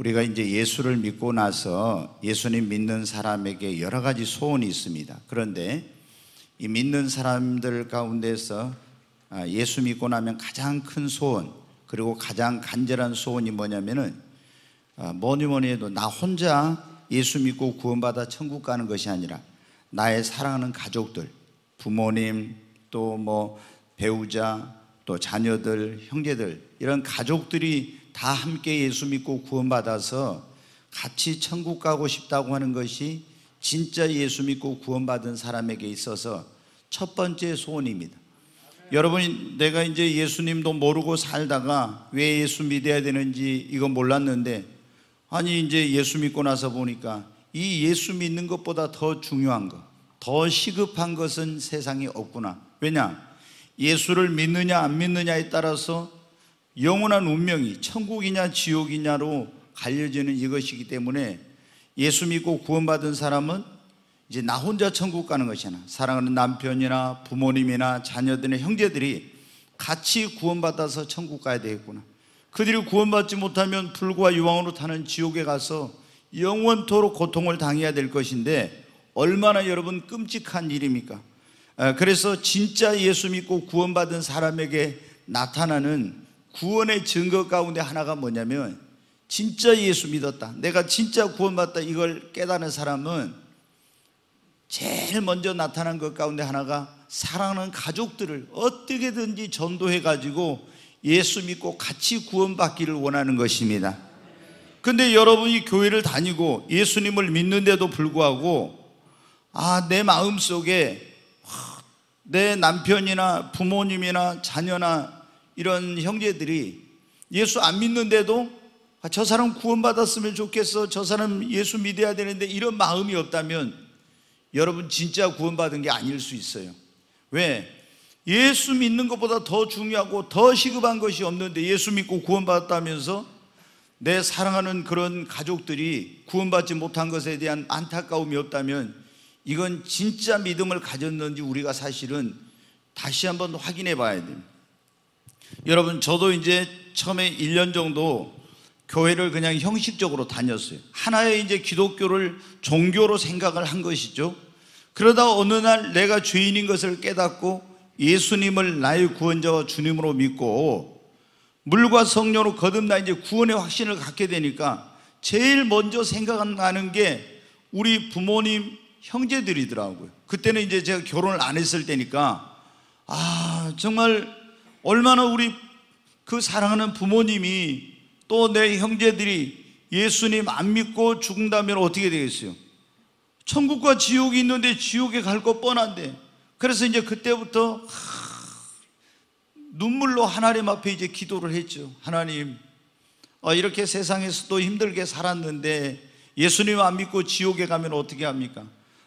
우리가 이제 예수를 믿고 나서 예수님 믿는 사람에게 여러 가지 소원이 있습니다. 그런데 이 믿는 사람들 가운데서 예수 믿고 나면 가장 큰 소원, 그리고 가장 간절한 소원이 뭐냐면은 뭐니 해도 나 혼자 예수 믿고 구원받아 천국 가는 것이 아니라 나의 사랑하는 가족들, 부모님, 또 뭐 배우자, 또 자녀들, 형제들, 이런 가족들이 다 함께 예수 믿고 구원받아서 같이 천국 가고 싶다고 하는 것이 진짜 예수 믿고 구원받은 사람에게 있어서 첫 번째 소원입니다. 여러분이 내가 이제 예수님도 모르고 살다가 왜 예수 믿어야 되는지 이거 몰랐는데, 아니 이제 예수 믿고 나서 보니까 이 예수 믿는 것보다 더 중요한 것, 더 시급한 것은 세상에 없구나. 왜냐? 예수를 믿느냐 안 믿느냐에 따라서 영원한 운명이 천국이냐 지옥이냐로 갈려지는 이것이기 때문에 예수 믿고 구원받은 사람은 이제 나 혼자 천국 가는 것이 아니라 사랑하는 남편이나 부모님이나 자녀들이나 형제들이 같이 구원받아서 천국 가야 되겠구나. 그들이 구원받지 못하면 불과 유황으로 타는 지옥에 가서 영원토록 고통을 당해야 될 것인데 얼마나 여러분 끔찍한 일입니까? 그래서 진짜 예수 믿고 구원받은 사람에게 나타나는 구원의 증거 가운데 하나가 뭐냐면, 진짜 예수 믿었다, 내가 진짜 구원받았다, 이걸 깨닫는 사람은 제일 먼저 나타난 것 가운데 하나가 사랑하는 가족들을 어떻게든지 전도해 가지고 예수 믿고 같이 구원받기를 원하는 것입니다. 근데 여러분이 교회를 다니고 예수님을 믿는데도 불구하고 내 마음속에 내 남편이나 부모님이나 자녀나 이런 형제들이 예수 안 믿는데도 저 사람 구원받았으면 좋겠어, 저 사람 예수 믿어야 되는데, 이런 마음이 없다면 여러분 진짜 구원받은 게 아닐 수 있어요. 왜? 예수 믿는 것보다 더 중요하고 더 시급한 것이 없는데 예수 믿고 구원받았다면서 내 사랑하는 그런 가족들이 구원받지 못한 것에 대한 안타까움이 없다면 이건 진짜 믿음을 가졌는지 우리가 사실은 다시 한번 확인해 봐야 됩니다. 여러분, 저도 이제 처음에 1년 정도 교회를 그냥 형식적으로 다녔어요. 하나의 이제 기독교를 종교로 생각을 한 것이죠. 그러다 어느 날 내가 죄인인 것을 깨닫고 예수님을 나의 구원자와 주님으로 믿고 물과 성령으로 거듭나 이제 구원의 확신을 갖게 되니까 제일 먼저 생각나는 게 우리 부모님, 형제들이더라고요. 그때는 이제 제가 결혼을 안 했을 때니까 정말 얼마나 우리 그 사랑하는 부모님이 또 내 형제들이 예수님 안 믿고 죽는다면 어떻게 되겠어요? 천국과 지옥이 있는데 지옥에 갈 것 뻔한데. 그래서 이제 그때부터 눈물로 하나님 앞에 이제 기도를 했죠. 하나님, 이렇게 세상에서도 힘들게 살았는데 예수님 안 믿고 지옥에 가면 어떻게 합니까?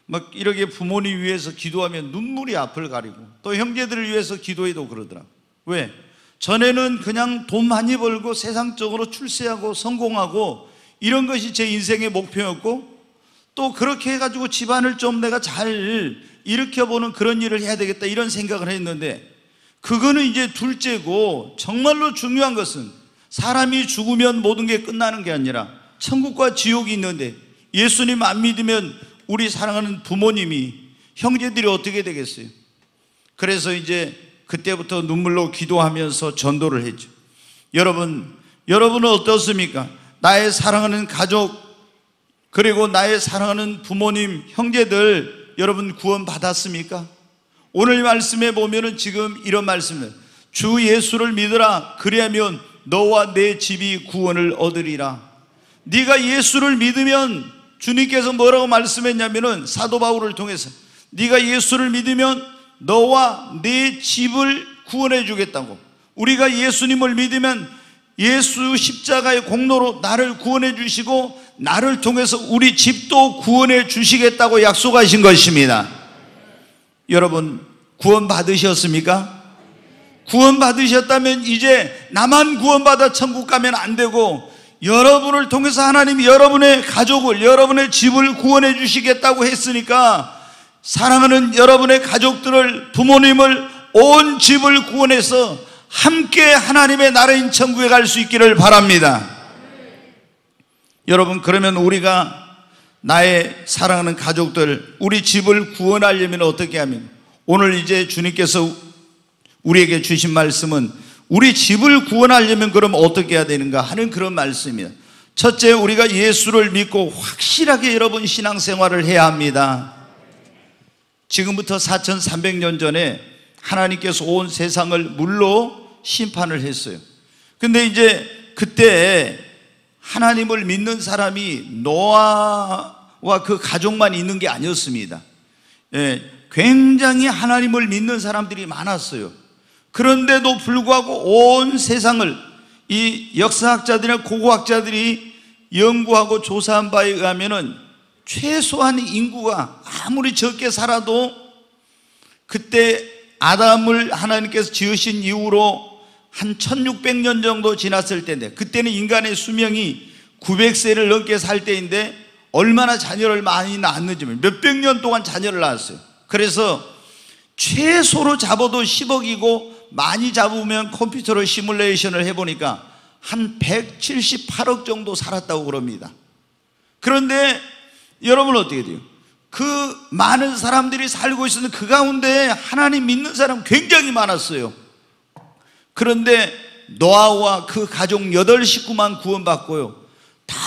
막 이렇게 부모님 위해서 기도하면 눈물이 앞을 가리고, 또 형제들을 위해서 기도해도 그러더라고요. 왜? 전에는 그냥 돈 많이 벌고 세상적으로 출세하고 성공하고 이런 것이 제 인생의 목표였고, 또 그렇게 해가지고 집안을 좀 내가 잘 일으켜보는 그런 일을 해야 되겠다, 이런 생각을 했는데, 그거는 이제 둘째고 정말로 중요한 것은 사람이 죽으면 모든 게 끝나는 게 아니라 천국과 지옥이 있는데 예수님 안 믿으면 우리 사랑하는 부모님이, 형제들이 어떻게 되겠어요? 그래서 이제 그때부터 눈물로 기도하면서 전도를 했죠. 여러분은 어떻습니까? 나의 사랑하는 가족, 그리고 나의 사랑하는 부모님, 형제들, 여러분 구원 받았습니까? 오늘 말씀에 보면은 지금 이런 말씀을, 주 예수를 믿으라, 그리하면 너와 내 집이 구원을 얻으리라. 네가 예수를 믿으면, 주님께서 뭐라고 말씀했냐면은 사도 바울을 통해서 네가 예수를 믿으면 너와 내 집을 구원해 주겠다고. 우리가 예수님을 믿으면 예수 십자가의 공로로 나를 구원해 주시고 나를 통해서 우리 집도 구원해 주시겠다고 약속하신 것입니다. 여러분, 구원 받으셨습니까? 구원 받으셨다면 이제 나만 구원받아 천국 가면 안 되고, 여러분을 통해서 하나님이 여러분의 가족을, 여러분의 집을 구원해 주시겠다고 했으니까 사랑하는 여러분의 가족들을, 부모님을, 온 집을 구원해서 함께 하나님의 나라인 천국에 갈 수 있기를 바랍니다. 여러분, 그러면 우리가 나의 사랑하는 가족들, 우리 집을 구원하려면 어떻게 하면, 오늘 이제 주님께서 우리에게 주신 말씀은 우리 집을 구원하려면 그럼 어떻게 해야 되는가 하는 그런 말씀입니다. 첫째, 우리가 예수를 믿고 확실하게 여러분 신앙생활을 해야 합니다. 지금부터 4300년 전에 하나님께서 온 세상을 물로 심판을 했어요. 근데 이제 그때 하나님을 믿는 사람이 노아와 그 가족만 있는 게 아니었습니다. 굉장히 하나님을 믿는 사람들이 많았어요. 그런데도 불구하고 온 세상을 이 역사학자들이나 고고학자들이 연구하고 조사한 바에 의하면은 최소한 인구가 아무리 적게 살아도 그때 아담을 하나님께서 지으신 이후로 한 1600년 정도 지났을 때인데, 그때는 인간의 수명이 900세를 넘게 살 때인데 얼마나 자녀를 많이 낳았는지, 몇백 년 동안 자녀를 낳았어요. 그래서 최소로 잡아도 10억이고 많이 잡으면 컴퓨터로 시뮬레이션을 해보니까 한 178억 정도 살았다고 그럽니다. 그런데 여러분 어떻게 돼요? 그 많은 사람들이 살고 있었는데 그 가운데 하나님 믿는 사람 굉장히 많았어요. 그런데 노아와 그 가족 8식구만 구원받고요, 다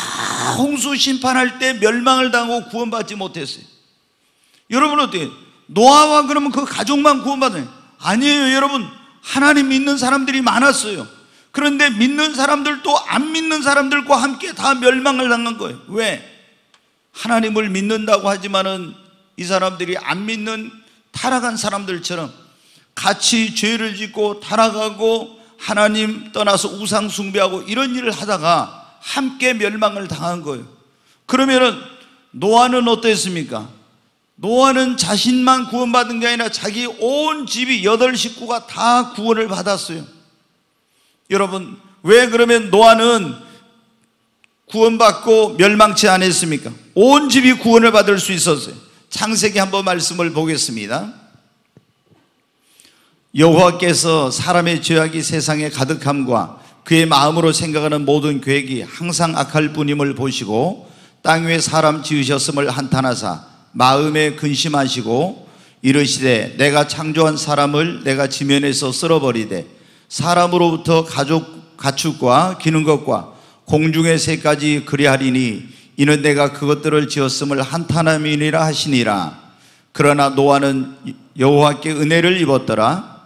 홍수 심판할 때 멸망을 당하고 구원받지 못했어요. 여러분 어떻게 해요? 노아와 그러면 그 가족만 구원받아요? 아니에요. 여러분, 하나님 믿는 사람들이 많았어요. 그런데 믿는 사람들도 안 믿는 사람들과 함께 다 멸망을 당한 거예요. 왜? 하나님을 믿는다고 하지만은 이 사람들이 안 믿는 타락한 사람들처럼 같이 죄를 짓고 타락하고 하나님 떠나서 우상 숭배하고 이런 일을 하다가 함께 멸망을 당한 거예요. 그러면은 노아는 어땠습니까? 노아는 자신만 구원받은 게 아니라 자기 온 집이 8식구가 다 구원을 받았어요. 여러분, 왜 그러면 노아는 구원받고 멸망치 않았습니까? 온 집이 구원을 받을 수 있었어요. 창세기 한번 말씀을 보겠습니다. 여호와께서 사람의 죄악이 세상에 가득함과 그의 마음으로 생각하는 모든 계획이 항상 악할 뿐임을 보시고 땅 위에 사람 지으셨음을 한탄하사 마음에 근심하시고 이르시되 내가 창조한 사람을 내가 지면에서 쓸어버리되 사람으로부터 가축과 기는 것과 공중의 새까지 그리하리니 이는 내가 그것들을 지었음을 한탄함이니라 하시니라. 그러나 노아는 여호와께 은혜를 입었더라.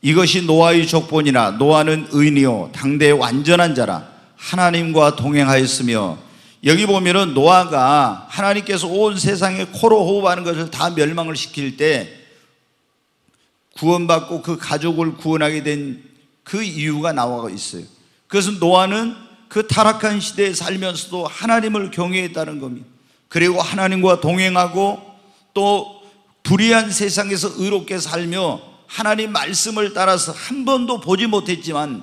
이것이 노아의 족본이나 노아는 의인이요 당대의 완전한 자라 하나님과 동행하였으며, 여기 보면은 노아가 하나님께서 온 세상에 코로 호흡하는 것을 다 멸망을 시킬 때 구원받고 그 가족을 구원하게 된 그 이유가 나와 있어요. 그것은 노아는 그 타락한 시대에 살면서도 하나님을 경외했다는 겁니다. 그리고 하나님과 동행하고 또 불의한 세상에서 의롭게 살며 하나님 말씀을 따라서 한 번도 보지 못했지만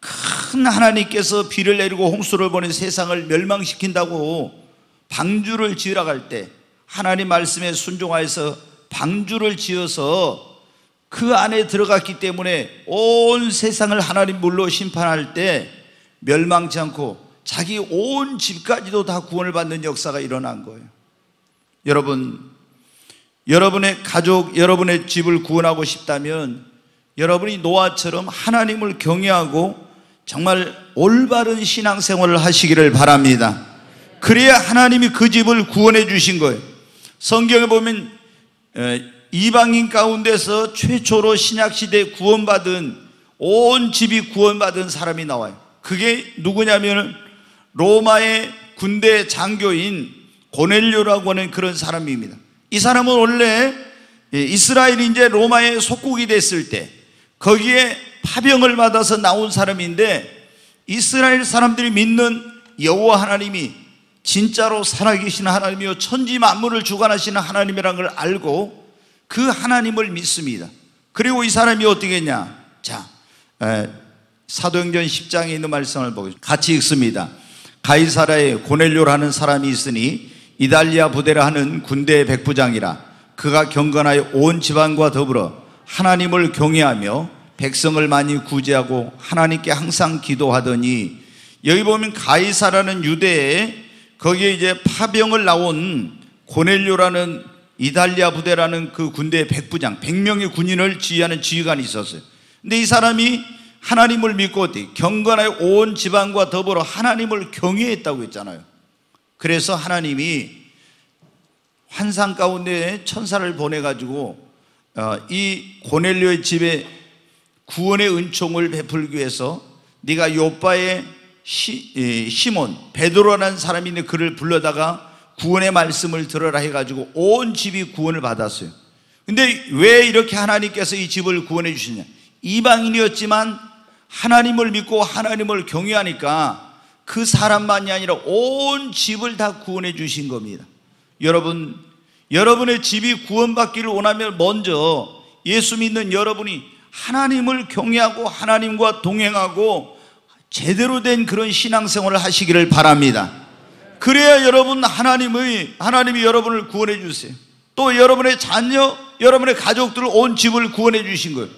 큰 하나님께서 비를 내리고 홍수를 보내 세상을 멸망시킨다고 방주를 지으러 갈 때 하나님 말씀에 순종하여서 방주를 지어서 그 안에 들어갔기 때문에 온 세상을 하나님 물로 심판할 때 멸망치 않고 자기 온 집까지도 다 구원을 받는 역사가 일어난 거예요. 여러분, 여러분의 가족, 여러분의 집을 구원하고 싶다면 여러분이 노아처럼 하나님을 경외하고 정말 올바른 신앙생활을 하시기를 바랍니다. 그래야 하나님이 그 집을 구원해 주신 거예요. 성경에 보면 이방인 가운데서 최초로 신약시대에 구원받은, 온 집이 구원받은 사람이 나와요. 그게 누구냐면 로마의 군대 장교인 고넬료라고 하는 그런 사람입니다. 이 사람은 원래 이스라엘이 이제 로마의 속국이 됐을 때 거기에 파병을 받아서 나온 사람인데, 이스라엘 사람들이 믿는 여호와 하나님이 진짜로 살아계신 하나님이요 천지 만물을 주관하시는 하나님이라는 걸 알고 그 하나님을 믿습니다. 그리고 이 사람이 어떻게 했냐? 자, 사도행전 10장에 있는 말씀을 보겠습니다. 같이 읽습니다. 가이사라에 고넬료라는 사람이 있으니 이달리아 부대라 하는 군대의 백부장이라. 그가 경건하여 온 지방과 더불어 하나님을 경외하며 백성을 많이 구제하고 하나님께 항상 기도하더니, 여기 보면 가이사라는 유대의 거기에 이제 파병을 나온 고넬료라는 이달리아 부대라는 그 군대의 백부장, 100명의 군인을 지휘하는 지휘관이 있었어요. 근데 이 사람이 하나님을 믿고 경건하여 온 지방과 더불어 하나님을 경외했다고 했잖아요. 그래서 하나님이 환상 가운데 천사를 보내가지고 이 고넬료의 집에 구원의 은총을 베풀기 위해서 네가 요바의 시몬 베드로라는 사람이 있는데 그를 불러다가 구원의 말씀을 들으라 해가지고 온 집이 구원을 받았어요. 근데 왜 이렇게 하나님께서 이 집을 구원해 주시냐? 이방인이었지만 하나님을 믿고 하나님을 경외하니까 그 사람만이 아니라 온 집을 다 구원해 주신 겁니다. 여러분, 여러분의 집이 구원받기를 원하면 먼저 예수 믿는 여러분이 하나님을 경외하고 하나님과 동행하고 제대로 된 그런 신앙생활을 하시기를 바랍니다. 그래야 하나님이 여러분을 구원해 주세요. 또 여러분의 자녀, 여러분의 가족들 온 집을 구원해 주신 거예요.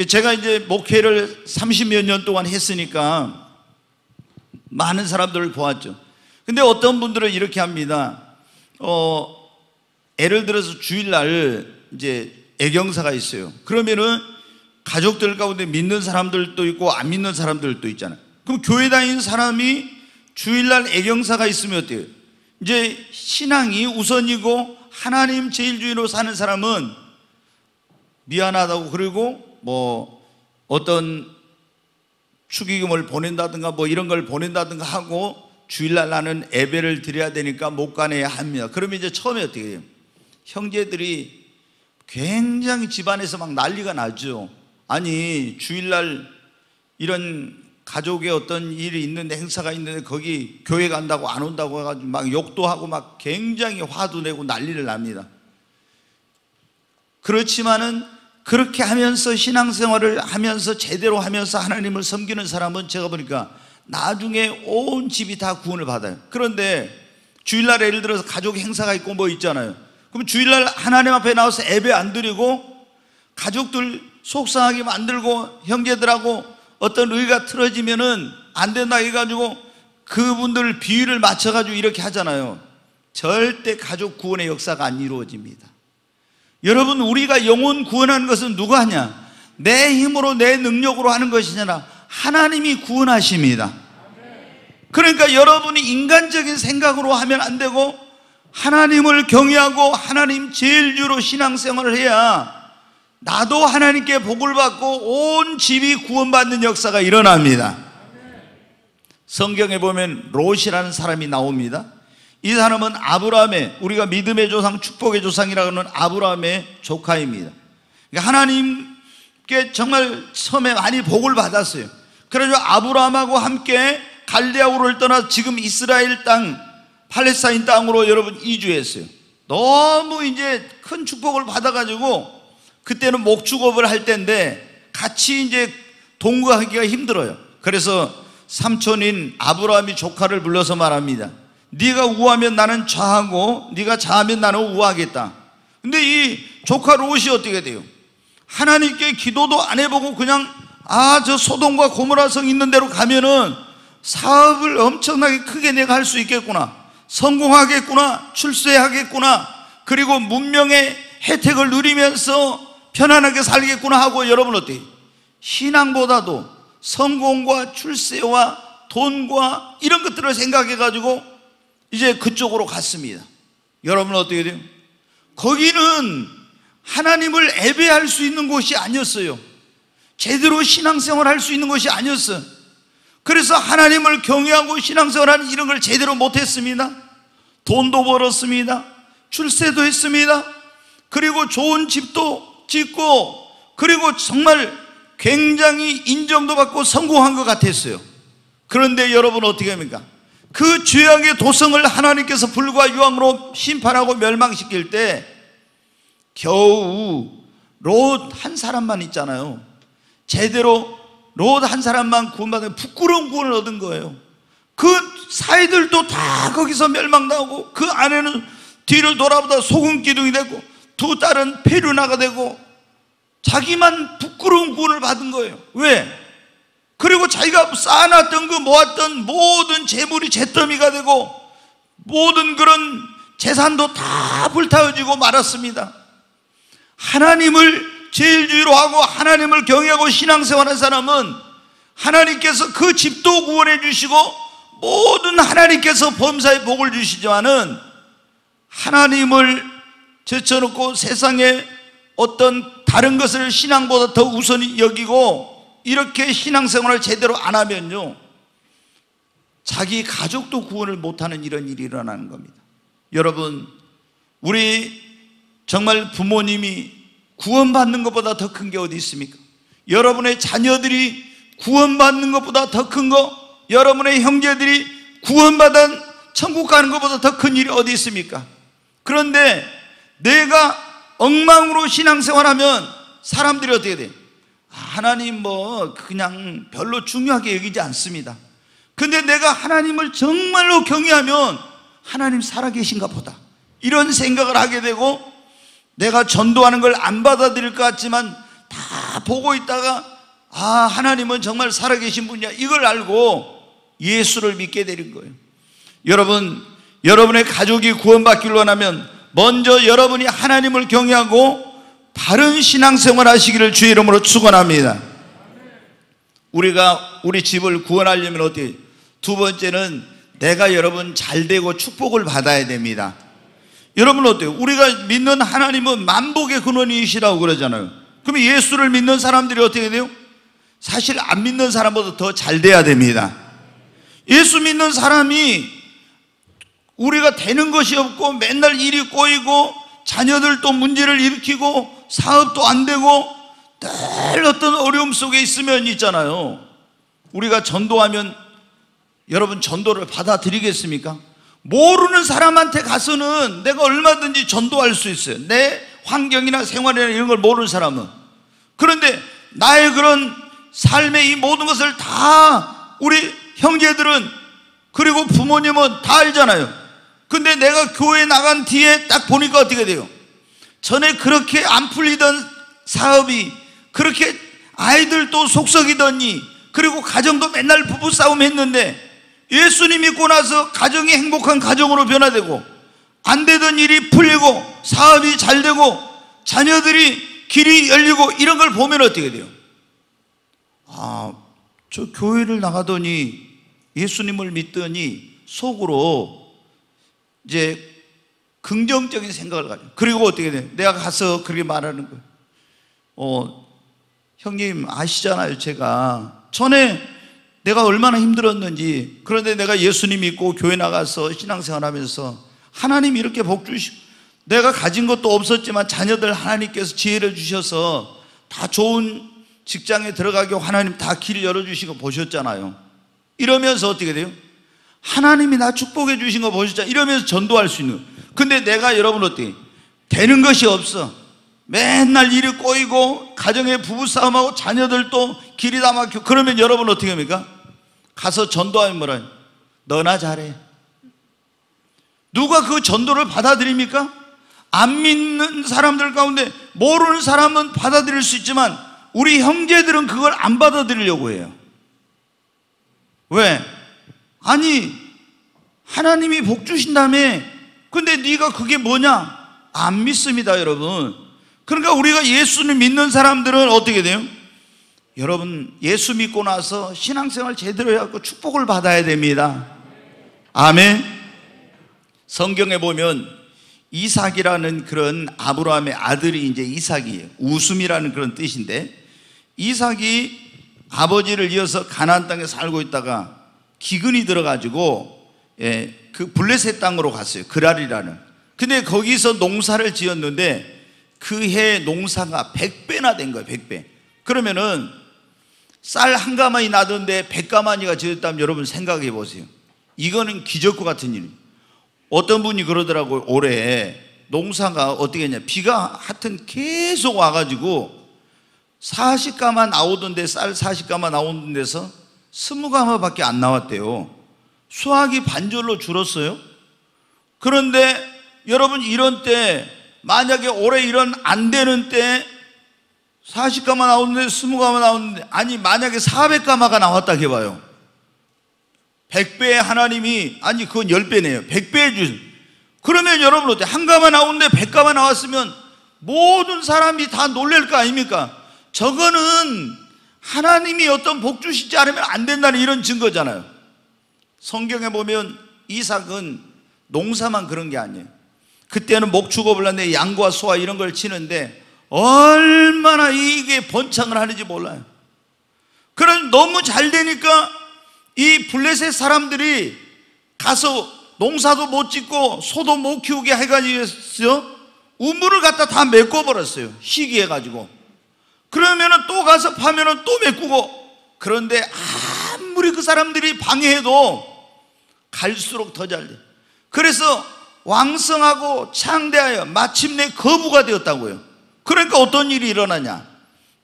제가 이제 목회를 30몇 년 동안 했으니까 많은 사람들을 보았죠. 근데 어떤 분들은 이렇게 합니다. 예를 들어서 주일날 이제 애경사가 있어요. 그러면은 가족들 가운데 믿는 사람들도 있고 안 믿는 사람들도 있잖아요. 그럼 교회 다니는 사람이 주일날 애경사가 있으면 어때요? 이제 신앙이 우선이고 하나님 제일주의로 사는 사람은 미안하다고, 그리고 뭐 어떤 축의금을 보낸다든가 뭐 이런 걸 보낸다든가 하고 주일날 나는 예배를 드려야 되니까 못 가내야 합니다. 그러면 이제 처음에 어떻게 돼요? 형제들이 굉장히 집안에서 막 난리가 나죠. 아니 주일날 이런 가족의 어떤 일이 있는데, 행사가 있는데 거기 교회 간다고 안 온다고 해가지고 막 욕도 하고 막 굉장히 화도 내고 난리를 납니다. 그렇지만은 그렇게 하면서 신앙생활을 하면서 제대로 하면서 하나님을 섬기는 사람은 제가 보니까 나중에 온 집이 다 구원을 받아요. 그런데 주일날 예를 들어서 가족 행사가 있고 뭐 있잖아요. 그럼 주일날 하나님 앞에 나와서 예배 안 드리고 가족들 속상하게 만들고 형제들하고 어떤 의가 틀어지면은 안 된다 해가지고 그분들 비위를 맞춰가지고 이렇게 하잖아요. 절대 가족 구원의 역사가 안 이루어집니다. 여러분, 우리가 영혼 구원하는 것은 누가 하냐? 내 힘으로 내 능력으로 하는 것이 아니라 하나님이 구원하십니다. 그러니까 여러분이 인간적인 생각으로 하면 안 되고 하나님을 경외하고 하나님 제일주로 신앙생활을 해야 나도 하나님께 복을 받고 온 집이 구원받는 역사가 일어납니다. 성경에 보면 롯이라는 사람이 나옵니다. 이 사람은 아브라함의, 우리가 믿음의 조상, 축복의 조상이라고 하는 아브라함의 조카입니다. 그러니까 하나님께 정말 처음에 많이 복을 받았어요. 그래서 아브라함하고 함께 갈대아우를 떠나 지금 이스라엘 땅, 팔레스타인 땅으로 여러분 이주했어요. 너무 이제 큰 축복을 받아가지고 그때는 목축업을 할 때인데 같이 이제 동거하기가 힘들어요. 그래서 삼촌인 아브라함이 조카를 불러서 말합니다. 네가 우하면 나는 좌하고 네가 좌하면 나는 우하겠다. 근데 이 조카 롯이 어떻게 돼요? 하나님께 기도도 안 해보고 그냥 저 소돔과 고모라 성 있는 데로 가면은 사업을 엄청나게 크게 내가 할 수 있겠구나, 성공하겠구나, 출세하겠구나, 그리고 문명의 혜택을 누리면서 편안하게 살겠구나 하고, 여러분 어때요? 신앙보다도 성공과 출세와 돈과 이런 것들을 생각해가지고 이제 그쪽으로 갔습니다. 여러분 어떻게 돼요? 거기는 하나님을 예배할 수 있는 곳이 아니었어요. 제대로 신앙생활 할 수 있는 것이 아니었어요. 그래서 하나님을 경외하고 신앙생활하는 이런 걸 제대로 못했습니다. 돈도 벌었습니다. 출세도 했습니다. 그리고 좋은 집도 짓고, 그리고 정말 굉장히 인정도 받고 성공한 것 같았어요. 그런데 여러분 어떻게 합니까? 그 죄악의 도성을 하나님께서 불과 유황으로 심판하고 멸망시킬 때 겨우 롯 한 사람만 있잖아요. 제대로 롯 한 사람만 구원받은 부끄러운 구원을 얻은 거예요. 그 사이들도 다 거기서 멸망당하고 그 아내는 뒤를 돌아보다 소금 기둥이 되고 두 딸은 페류나가 되고 자기만 부끄러운 구원을 받은 거예요. 왜? 그리고 자기가 쌓아놨던 그 모았던 모든 재물이 잿더미가 되고 모든 그런 재산도 다 불타워지고 말았습니다. 하나님을 제일 주의로 하고 하나님을 경외하고 신앙생활한 사람은 하나님께서 그 집도 구원해 주시고 모든 하나님께서 범사의 복을 주시지만은 하나님을 제쳐놓고 세상에 어떤 다른 것을 신앙보다 더 우선히 여기고 이렇게 신앙생활을 제대로 안 하면요, 자기 가족도 구원을 못하는 이런 일이 일어나는 겁니다. 여러분, 우리 정말 부모님이 구원받는 것보다 더 큰 게 어디 있습니까? 여러분의 자녀들이 구원받는 것보다 더 큰 거, 여러분의 형제들이 구원받은 천국 가는 것보다 더 큰 일이 어디 있습니까? 그런데 내가 엉망으로 신앙생활하면 사람들이 어떻게 돼요? 하나님 뭐 그냥 별로 중요하게 여기지 않습니다. 근데 내가 하나님을 정말로 경외하면 하나님 살아계신가 보다, 이런 생각을 하게 되고, 내가 전도하는 걸 안 받아들일 것 같지만 다 보고 있다가 하나님은 정말 살아계신 분이야, 이걸 알고 예수를 믿게 되는 거예요. 여러분, 여러분의 가족이 구원받기를 원하면 먼저 여러분이 하나님을 경외하고 바른 신앙생활 하시기를 주의 이름으로 축원합니다. 우리가 우리 집을 구원하려면 어떻게? 두 번째는 내가 여러분 잘 되고 축복을 받아야 됩니다. 여러분 어때요? 우리가 믿는 하나님은 만복의 근원이시라고 그러잖아요. 그럼 예수를 믿는 사람들이 어떻게 돼요? 사실 안 믿는 사람보다 더 잘 돼야 됩니다. 예수 믿는 사람이 우리가 되는 것이 없고 맨날 일이 꼬이고 자녀들도 문제를 일으키고 사업도 안 되고 늘 어떤 어려움 속에 있으면 있잖아요. 우리가 전도하면 여러분 전도를 받아들이겠습니까? 모르는 사람한테 가서는 내가 얼마든지 전도할 수 있어요. 내 환경이나 생활이나 이런 걸 모르는 사람은. 그런데 나의 그런 삶의 이 모든 것을 다 우리 형제들은 그리고 부모님은 다 알잖아요. 근데 내가 교회 나간 뒤에 딱 보니까 어떻게 돼요? 전에 그렇게 안 풀리던 사업이, 그렇게 아이들도 속썩이더니, 그리고 가정도 맨날 부부싸움 했는데 예수님 믿고 나서 가정이 행복한 가정으로 변화되고, 안 되던 일이 풀리고 사업이 잘 되고 자녀들이 길이 열리고, 이런 걸 보면 어떻게 돼요? 저 교회를 나가더니 예수님을 믿더니 속으로 이제 긍정적인 생각을 가져요. 그리고 어떻게 돼요? 내가 가서 그렇게 말하는 거예요. 형님 아시잖아요, 제가 전에 내가 얼마나 힘들었는지. 그런데 내가 예수님 믿고 교회 나가서 신앙생활 하면서 하나님이 이렇게 복 주시고, 내가 가진 것도 없었지만 자녀들 하나님께서 지혜를 주셔서 다 좋은 직장에 들어가게 하나님 다 길 열어주신 거 보셨잖아요. 이러면서 어떻게 돼요? 하나님이 나 축복해 주신 거 보셨잖아요. 이러면서 전도할 수 있는 거예요. 근데 내가 여러분 어떻게 되는 것이 없어, 맨날 일이 꼬이고 가정에 부부싸움하고 자녀들도 길이 다 막혀. 그러면 여러분 어떻게 합니까? 가서 전도하면 뭐라 해요? 너나 잘해. 누가 그 전도를 받아들입니까? 안 믿는 사람들 가운데 모르는 사람은 받아들일 수 있지만 우리 형제들은 그걸 안 받아들이려고 해요. 왜? 아니 하나님이 복 주신다며. 근데 네가 그게 뭐냐? 안 믿습니다, 여러분. 그러니까 우리가 예수를 믿는 사람들은 어떻게 돼요? 여러분 예수 믿고 나서 신앙생활 제대로 해갖고 축복을 받아야 됩니다. 아멘. 성경에 보면 이삭이라는 그런 아브라함의 아들이 이제 이삭이에요. 웃음이라는 그런 뜻인데, 이삭이 아버지를 이어서 가나안 땅에 살고 있다가 기근이 들어가지고 그 블레셋 땅으로 갔어요. 그랄이라는. 근데 거기서 농사를 지었는데 그 해 농사가 100배나 된 거예요. 100배. 그러면은 쌀 한 가마니 나던데 100가마니가 지었다면 여러분 생각해 보세요. 이거는 기적과 같은 일입니다. 어떤 분이 그러더라고요. 올해 농사가 어떻게 했냐, 비가 하여튼 계속 와가지고 40가마 나오던데, 쌀 40가마 나오는 데서 20가마밖에 안 나왔대요. 수확이 반절로 줄었어요. 그런데 여러분 이런 때, 만약에 올해 이런 안 되는 때 40가마 나오는데 20가마 나오는데, 아니 만약에 400가마가 나왔다 해봐요. 100배의 하나님이, 아니 그건 10배네요. 100배 주신. 그러면 여러분 어때요? 한 가마 나오는데 100가마 나왔으면 모든 사람이 다 놀랄 거 아닙니까? 저거는 하나님이 어떤 복 주시지 않으면 안 된다는 이런 증거잖아요. 성경에 보면 이삭은 농사만 그런 게 아니에요. 그때는 목축업을 하는데 양과 소와 이런 걸 치는데 얼마나 이게 번창을 하는지 몰라요. 그럼 너무 잘 되니까 이 블레셋 사람들이 가서 농사도 못 짓고 소도 못 키우게 해가지고 우물을 갖다 다 메꿔버렸어요. 희귀해가지고. 그러면은 또 가서 파면은 또 메꾸고. 그런데 아무리 그 사람들이 방해해도 갈수록 더 잘 돼. 그래서 왕성하고 창대하여 마침내 거부가 되었다고요. 그러니까 어떤 일이 일어나냐?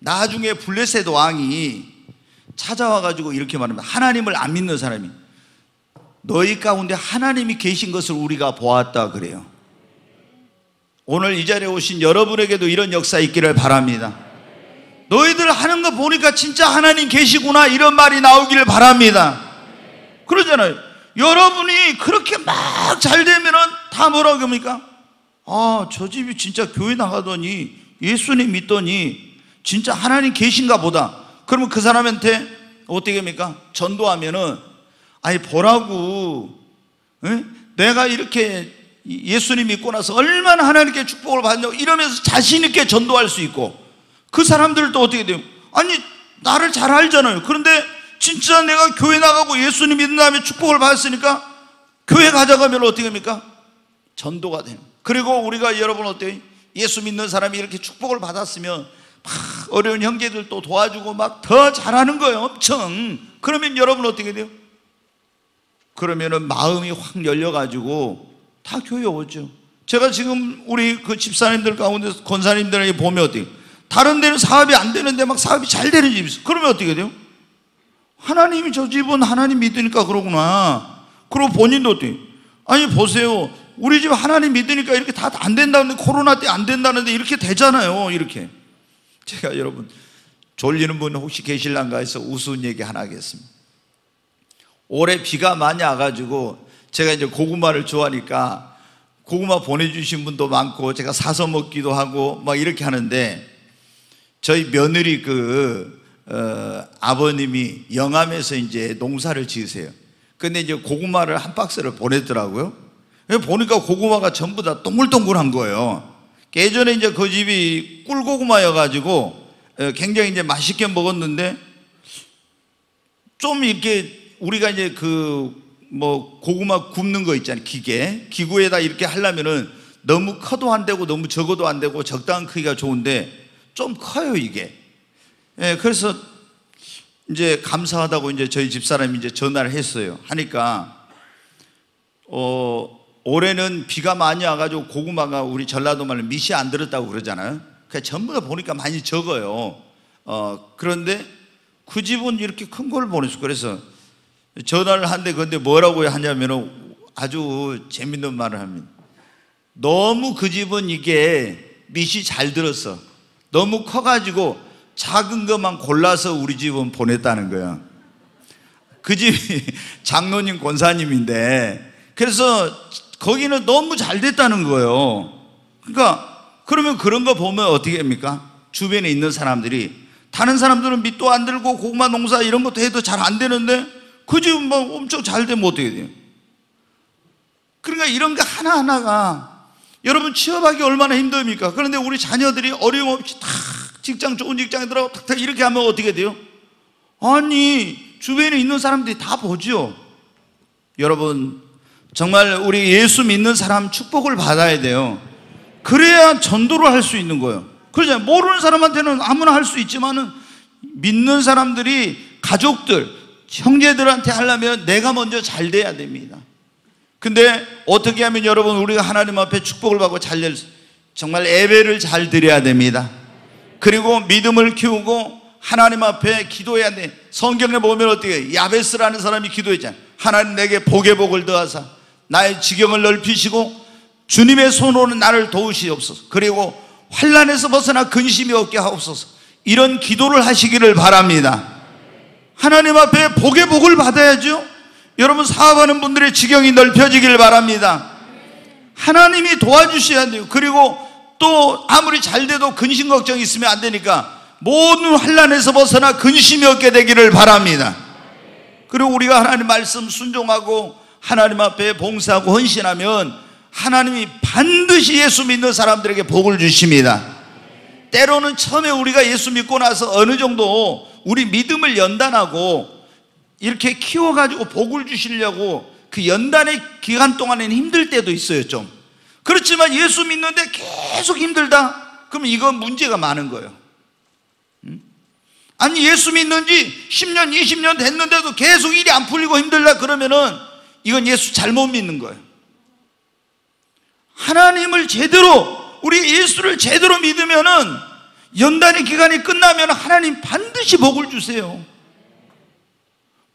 나중에 블레셋 왕이 찾아와가지고 이렇게 말합니다. 하나님을 안 믿는 사람이, 너희 가운데 하나님이 계신 것을 우리가 보았다 그래요. 오늘 이 자리에 오신 여러분에게도 이런 역사 있기를 바랍니다. 너희들 하는 거 보니까 진짜 하나님 계시구나, 이런 말이 나오기를 바랍니다. 그러잖아요. 여러분이 그렇게 막 잘 되면은 다 뭐라고 합니까? 아, 저 집이 진짜 교회 나가더니 예수님 믿더니 진짜 하나님 계신가 보다. 그러면 그 사람한테 어떻게 합니까? 전도하면은, 아니 보라고, 에? 내가 이렇게 예수님 믿고 나서 얼마나 하나님께 축복을 받냐고 이러면서 자신 있게 전도할 수 있고, 그 사람들도 어떻게 돼요? 아니 나를 잘 알잖아요. 그런데 진짜 내가 교회 나가고 예수님 믿는 다음에 축복을 받았으니까 교회 가져가면 어떻게 합니까? 전도가 돼요. 그리고 우리가 여러분 어때요? 예수 믿는 사람이 이렇게 축복을 받았으면 막 어려운 형제들 또 도와주고 막 더 잘하는 거예요. 엄청. 그러면 여러분 어떻게 돼요? 그러면은 마음이 확 열려가지고 다 교회 오죠. 제가 지금 우리 그 집사님들 가운데 권사님들에게 보면 어때요? 다른 데는 사업이 안 되는데 막 사업이 잘 되는 집이 있어요. 그러면 어떻게 돼요? 하나님이 저 집은 하나님 믿으니까 그러구나. 그리고 본인도 어때요? 아니 보세요, 우리 집 하나님 믿으니까 이렇게 다 안 된다는데, 코로나 때 안 된다는데 이렇게 되잖아요. 이렇게. 제가 여러분 졸리는 분 혹시 계실란가 해서 우스운 얘기 하나 하겠습니다. 올해 비가 많이 와가지고 제가 이제 고구마를 좋아하니까 고구마 보내주신 분도 많고 제가 사서 먹기도 하고 막 이렇게 하는데, 저희 며느리 아버님이 영암에서 이제 농사를 지으세요. 근데 이제 고구마를 한 박스를 보냈더라고요. 보니까 고구마가 전부 다 동글동글한 거예요. 예전에 이제 그 집이 꿀고구마여가지고 굉장히 이제 맛있게 먹었는데, 좀 이렇게 우리가 이제 고구마 굽는 거 있잖아요. 기구에다 이렇게 하려면은 너무 커도 안 되고 너무 적어도 안 되고 적당한 크기가 좋은데 좀 커요, 이게. 그래서 이제 감사하다고 이제 저희 집사람이 이제 전화를 했어요. 하니까, 올해는 비가 많이 와가지고 고구마가 우리 전라도 말로 밑이 안 들었다고 그러잖아요. 그러니까 전부 다 보니까 많이 적어요. 그런데 그 집은 이렇게 큰 걸 보냈어요. 그래서 전화를 한데, 근데 뭐라고 하냐면은 아주 재밌는 말을 합니다. 너무 그 집은 이게 밑이 잘 들었어. 너무 커가지고 작은 것만 골라서 우리 집은 보냈다는 거야. 그 집이 장로님 권사님인데, 그래서 거기는 너무 잘 됐다는 거예요. 그러니까 그러면 그런 거 보면 어떻게 합니까? 주변에 있는 사람들이, 다른 사람들은 밑도 안 들고 고구마 농사 이런 것도 해도 잘 안 되는데 그 집은 뭐 엄청 잘 되면 어떻게 돼요? 그러니까 이런 거 하나하나가 여러분 취업하기 얼마나 힘듭니까? 그런데 우리 자녀들이 어려움 없이 탁 직장, 좋은 직장에 들어가고 탁탁 이렇게 하면 어떻게 돼요? 아니 주변에 있는 사람들이 다 보죠. 여러분 정말 우리 예수 믿는 사람 축복을 받아야 돼요. 그래야 전도를 할 수 있는 거예요. 그러잖아요. 모르는 사람한테는 아무나 할 수 있지만은 믿는 사람들이, 가족들, 형제들한테 하려면 내가 먼저 잘 돼야 됩니다. 근데 어떻게 하면 여러분 우리가 하나님 앞에 축복을 받고 정말 예배를 잘 드려야 됩니다. 그리고 믿음을 키우고 하나님 앞에 기도해야 돼. 성경에 보면 어떻게 야베스라는 사람이 기도했잖아요. 하나님 내게 복의 복을 더하사 나의 지경을 넓히시고 주님의 손으로는 나를 도우시옵소서. 그리고 환난에서 벗어나 근심이 없게 하옵소서. 이런 기도를 하시기를 바랍니다. 하나님 앞에 복의 복을 받아야죠. 여러분 사업하는 분들의 지경이 넓혀지길 바랍니다. 하나님이 도와주셔야 돼요. 그리고 또 아무리 잘 돼도 근심 걱정이 있으면 안 되니까 모든 환난에서 벗어나 근심이 없게 되기를 바랍니다. 그리고 우리가 하나님 말씀 순종하고 하나님 앞에 봉사하고 헌신하면 하나님이 반드시 예수 믿는 사람들에게 복을 주십니다. 때로는 처음에 우리가 예수 믿고 나서 어느 정도 우리 믿음을 연단하고 이렇게 키워가지고 복을 주시려고 그 연단의 기간 동안에는 힘들 때도 있어요. 좀 그렇지만 예수 믿는데 계속 힘들다? 그러면 이건 문제가 많은 거예요. 아니 예수 믿는 지 10년 20년 됐는데도 계속 일이 안 풀리고 힘들다 그러면은 이건 예수 잘못 믿는 거예요. 하나님을 제대로, 우리 예수를 제대로 믿으면은 연단의 기간이 끝나면 하나님 반드시 복을 주세요.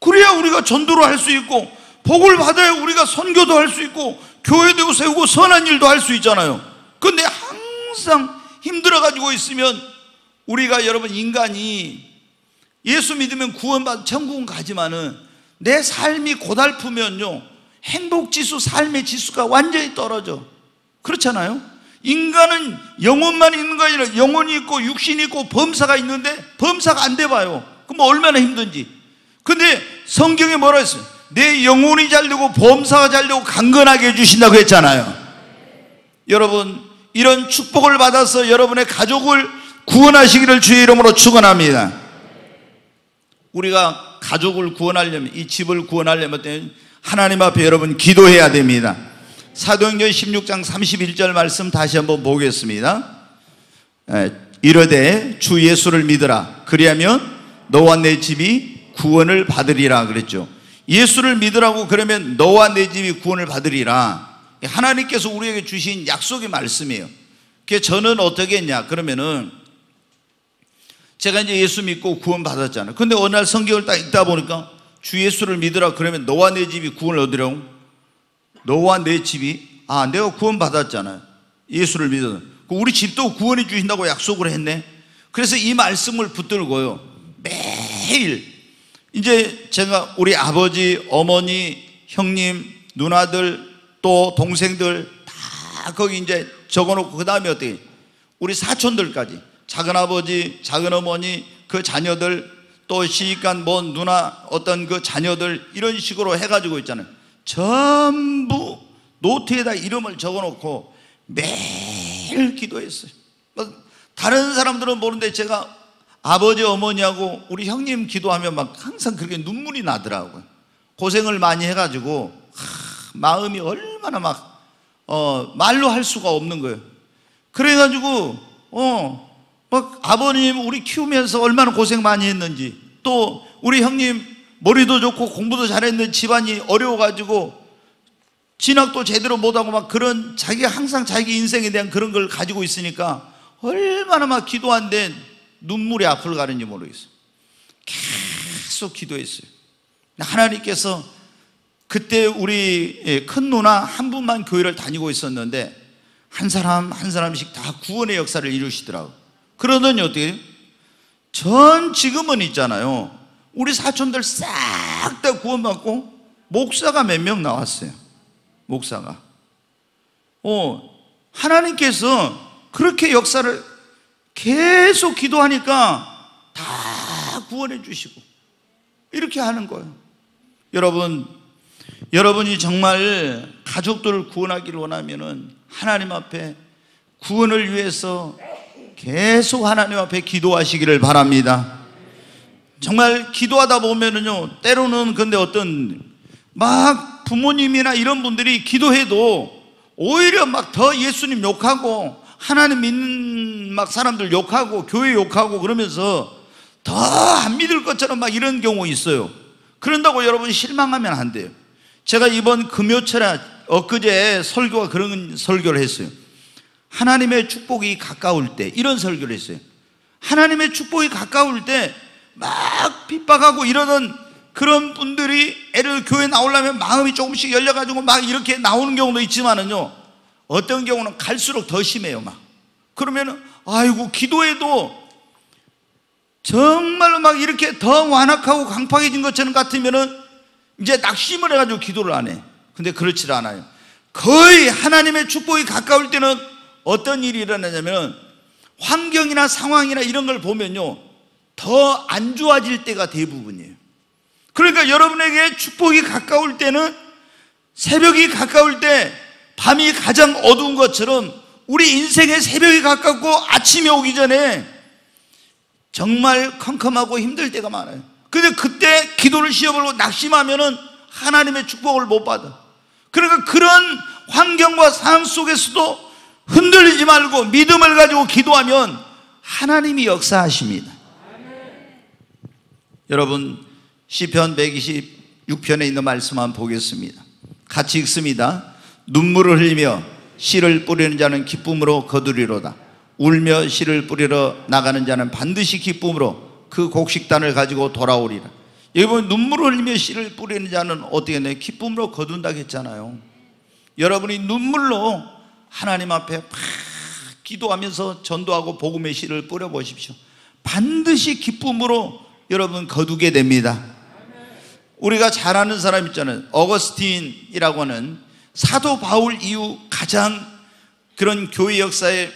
그래야 우리가 전도를 할 수 있고 복을 받아야 우리가 선교도 할 수 있고 교회도 세우고 선한 일도 할 수 있잖아요. 그런데 항상 힘들어가지고 있으면 우리가, 여러분, 인간이 예수 믿으면 구원받아 천국은 가지만은 내 삶이 고달프면요 행복지수, 삶의 지수가 완전히 떨어져. 그렇잖아요. 인간은 영혼만 있는 거 아니라 영혼이 있고 육신이 있고 범사가 있는데 범사가 안 돼봐요. 그럼 얼마나 힘든지. 근데 성경에 뭐라 했어요? 내 영혼이 잘 되고 범사가 잘 되고 강건하게 해주신다고 했잖아요. 여러분, 이런 축복을 받아서 여러분의 가족을 구원하시기를 주의 이름으로 축원합니다. 우리가 가족을 구원하려면, 이 집을 구원하려면 하나님 앞에 여러분 기도해야 됩니다. 사도행전 16장 31절 말씀 다시 한번 보겠습니다. 이르되 주 예수를 믿으라. 그리하면 너와 내 집이 구원을 받으리라 그랬죠. 예수를 믿으라고 그러면 너와 내 집이 구원을 받으리라. 하나님께서 우리에게 주신 약속의 말씀이에요. 그게 저는 어떻게 했냐 그러면은, 제가 이제 예수 믿고 구원 받았잖아요. 근데 어느 날 성경을 딱 읽다 보니까 주 예수를 믿으라 그러면 너와 내 집이 구원을 얻으려고. 너와 내 집이, 내가 구원 받았잖아요. 예수를 믿어서 우리 집도 구원해 주신다고 약속을 했네. 그래서 이 말씀을 붙들고요 매일, 이제 제가 우리 아버지, 어머니, 형님, 누나들 또 동생들 다 거기 이제 적어놓고, 그 다음에 어떻게 우리 사촌들까지, 작은아버지, 작은어머니, 그 자녀들, 또 시집간 뭐 누나 어떤 그 자녀들, 이런 식으로 해가지고 있잖아요. 전부 노트에다 이름을 적어놓고 매일 기도했어요. 다른 사람들은 모르는데 제가 아버지, 어머니하고 우리 형님 기도하면 막 항상 그렇게 눈물이 나더라고요. 고생을 많이 해가지고 마음이 얼마나 막 말로 할 수가 없는 거예요. 그래가지고 막 아버님 우리 키우면서 얼마나 고생 많이 했는지, 또 우리 형님 머리도 좋고 공부도 잘했는데 집안이 어려워가지고 진학도 제대로 못하고 막 그런, 자기가 항상 자기 인생에 대한 그런 걸 가지고 있으니까 얼마나 막 기도한데 눈물이 앞을 가는지 모르겠어요. 계속 기도했어요. 하나님께서 그때 우리 큰 누나 한 분만 교회를 다니고 있었는데 한 사람 한 사람씩 다 구원의 역사를 이루시더라고요. 그러더니 어떻게 해요? 지금은 있잖아요, 우리 사촌들 싹 다 구원받고 목사가 몇 명 나왔어요. 목사가. 하나님께서 그렇게 역사를 계속 기도하니까 다 구원해 주시고 이렇게 하는 거예요. 여러분이 정말 가족들을 구원하기를 원하면은 하나님 앞에 구원을 위해서 계속 하나님 앞에 기도하시기를 바랍니다. 정말 기도하다 보면은요, 때로는 근데 어떤 막 부모님이나 이런 분들이 기도해도 오히려 막 더 예수님 욕하고 하나님 믿는 막 사람들 욕하고 교회 욕하고 그러면서 더 안 믿을 것처럼 막 이런 경우 있어요. 그런다고 여러분 실망하면 안 돼요. 제가 이번 금요철에 엊그제 설교가 그런 설교를 했어요. 하나님의 축복이 가까울 때, 이런 설교를 했어요. 하나님의 축복이 가까울 때 막 핍박하고 이러던 그런 분들이 애를 교회 나오려면 마음이 조금씩 열려가지고 막 이렇게 나오는 경우도 있지만은요, 어떤 경우는 갈수록 더 심해요. 막 그러면은 아이고, 기도해도 정말로 막 이렇게 더 완악하고 강팍해진 것처럼 같으면은 이제 낙심을 해가지고 기도를 안 해. 근데 그렇지 않아요. 거의 하나님의 축복이 가까울 때는 어떤 일이 일어나냐면 환경이나 상황이나 이런 걸 보면요, 더 안 좋아질 때가 대부분이에요. 그러니까 여러분에게 축복이 가까울 때는, 새벽이 가까울 때 밤이 가장 어두운 것처럼 우리 인생의 새벽이 가깝고 아침이 오기 전에 정말 컴컴하고 힘들 때가 많아요. 근데 그때 기도를 시험을 낙심하면은 하나님의 축복을 못 받아. 그러니까 그런 환경과 상황 속에서도 흔들리지 말고 믿음을 가지고 기도하면 하나님이 역사하십니다. 여러분, 시편 126편에 있는 말씀 한번 보겠습니다. 같이 읽습니다. 눈물을 흘리며 씨를 뿌리는 자는 기쁨으로 거두리로다. 울며 씨를 뿌리러 나가는 자는 반드시 기쁨으로 그 곡식단을 가지고 돌아오리라. 여기 보면 눈물을 흘리며 씨를 뿌리는 자는 어떻게 했나요? 기쁨으로 거둔다고 했잖아요. 여러분이 눈물로 하나님 앞에 막 기도하면서 전도하고 복음의 씨를 뿌려보십시오. 반드시 기쁨으로 여러분 거두게 됩니다. 우리가 잘 아는 사람 있잖아요. 어거스틴이라고 하는 사도 바울 이후 가장 그런 교회 역사에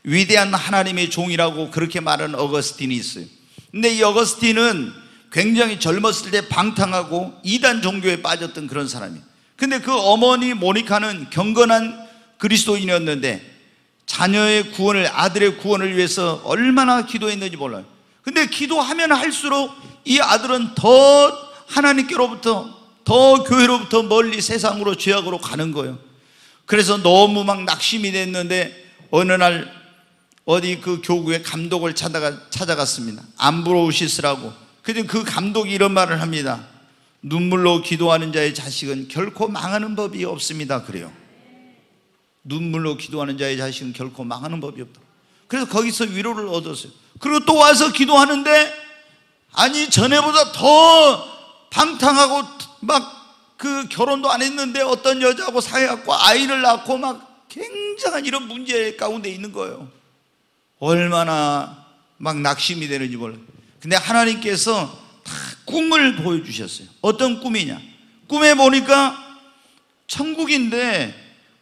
위대한 하나님의 종이라고 그렇게 말하는 어거스틴이 있어요. 근데 이 어거스틴은 굉장히 젊었을 때 방탕하고 이단 종교에 빠졌던 그런 사람이에요. 근데 그 어머니 모니카는 경건한 그리스도인이었는데 자녀의 구원을, 아들의 구원을 위해서 얼마나 기도했는지 몰라요. 근데 기도하면 할수록 이 아들은 더 하나님께로부터, 더 교회로부터 멀리 세상으로, 죄악으로 가는 거예요. 그래서 너무 막 낙심이 됐는데 어느 날 어디 그 교구의 감독을 찾아갔습니다. 암브로우시스라고. 그런데 그 감독이 이런 말을 합니다. 눈물로 기도하는 자의 자식은 결코 망하는 법이 없습니다. 그래요. 눈물로 기도하는 자의 자식은 결코 망하는 법이 없다. 그래서 거기서 위로를 얻었어요. 그리고 또 와서 기도하는데, 아니 전에보다 더 방탕하고 막 그 결혼도 안 했는데 어떤 여자하고 사귀었고 아이를 낳고 막 굉장한 이런 문제 가운데 있는 거예요. 얼마나 막 낙심이 되는지 몰라요. 근데 하나님께서 다 꿈을 보여주셨어요. 어떤 꿈이냐? 꿈에 보니까 천국인데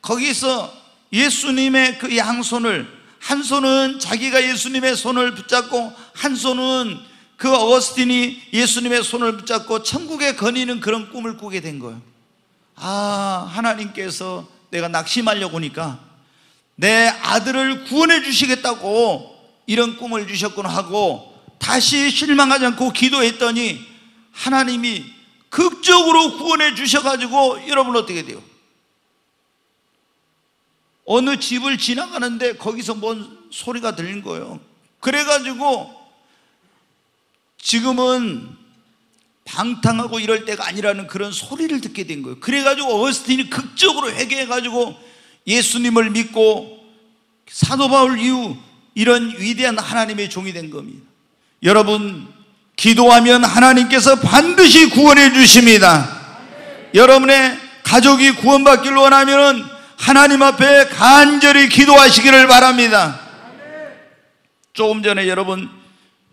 거기서 예수님의 그 양손을, 한 손은 자기가 예수님의 손을 붙잡고 한 손은 그 어거스틴이 예수님의 손을 붙잡고 천국에 거니는 그런 꿈을 꾸게 된 거예요. 아, 하나님께서 내가 낙심하려고 하니까 내 아들을 구원해 주시겠다고 이런 꿈을 주셨구나 하고 다시 실망하지 않고 기도했더니 하나님이 극적으로 구원해 주셔가지고 여러분 어떻게 돼요? 어느 집을 지나가는데 거기서 뭔 소리가 들린 거예요. 그래가지고 지금은 방탕하고 이럴 때가 아니라는 그런 소리를 듣게 된 거예요. 그래가지고 어거스틴이 극적으로 회개해가지고 예수님을 믿고 사도 바울 이후 이런 위대한 하나님의 종이 된 겁니다. 여러분, 기도하면 하나님께서 반드시 구원해 주십니다. 여러분의 가족이 구원받기를 원하면 하나님 앞에 간절히 기도하시기를 바랍니다. 조금 전에 여러분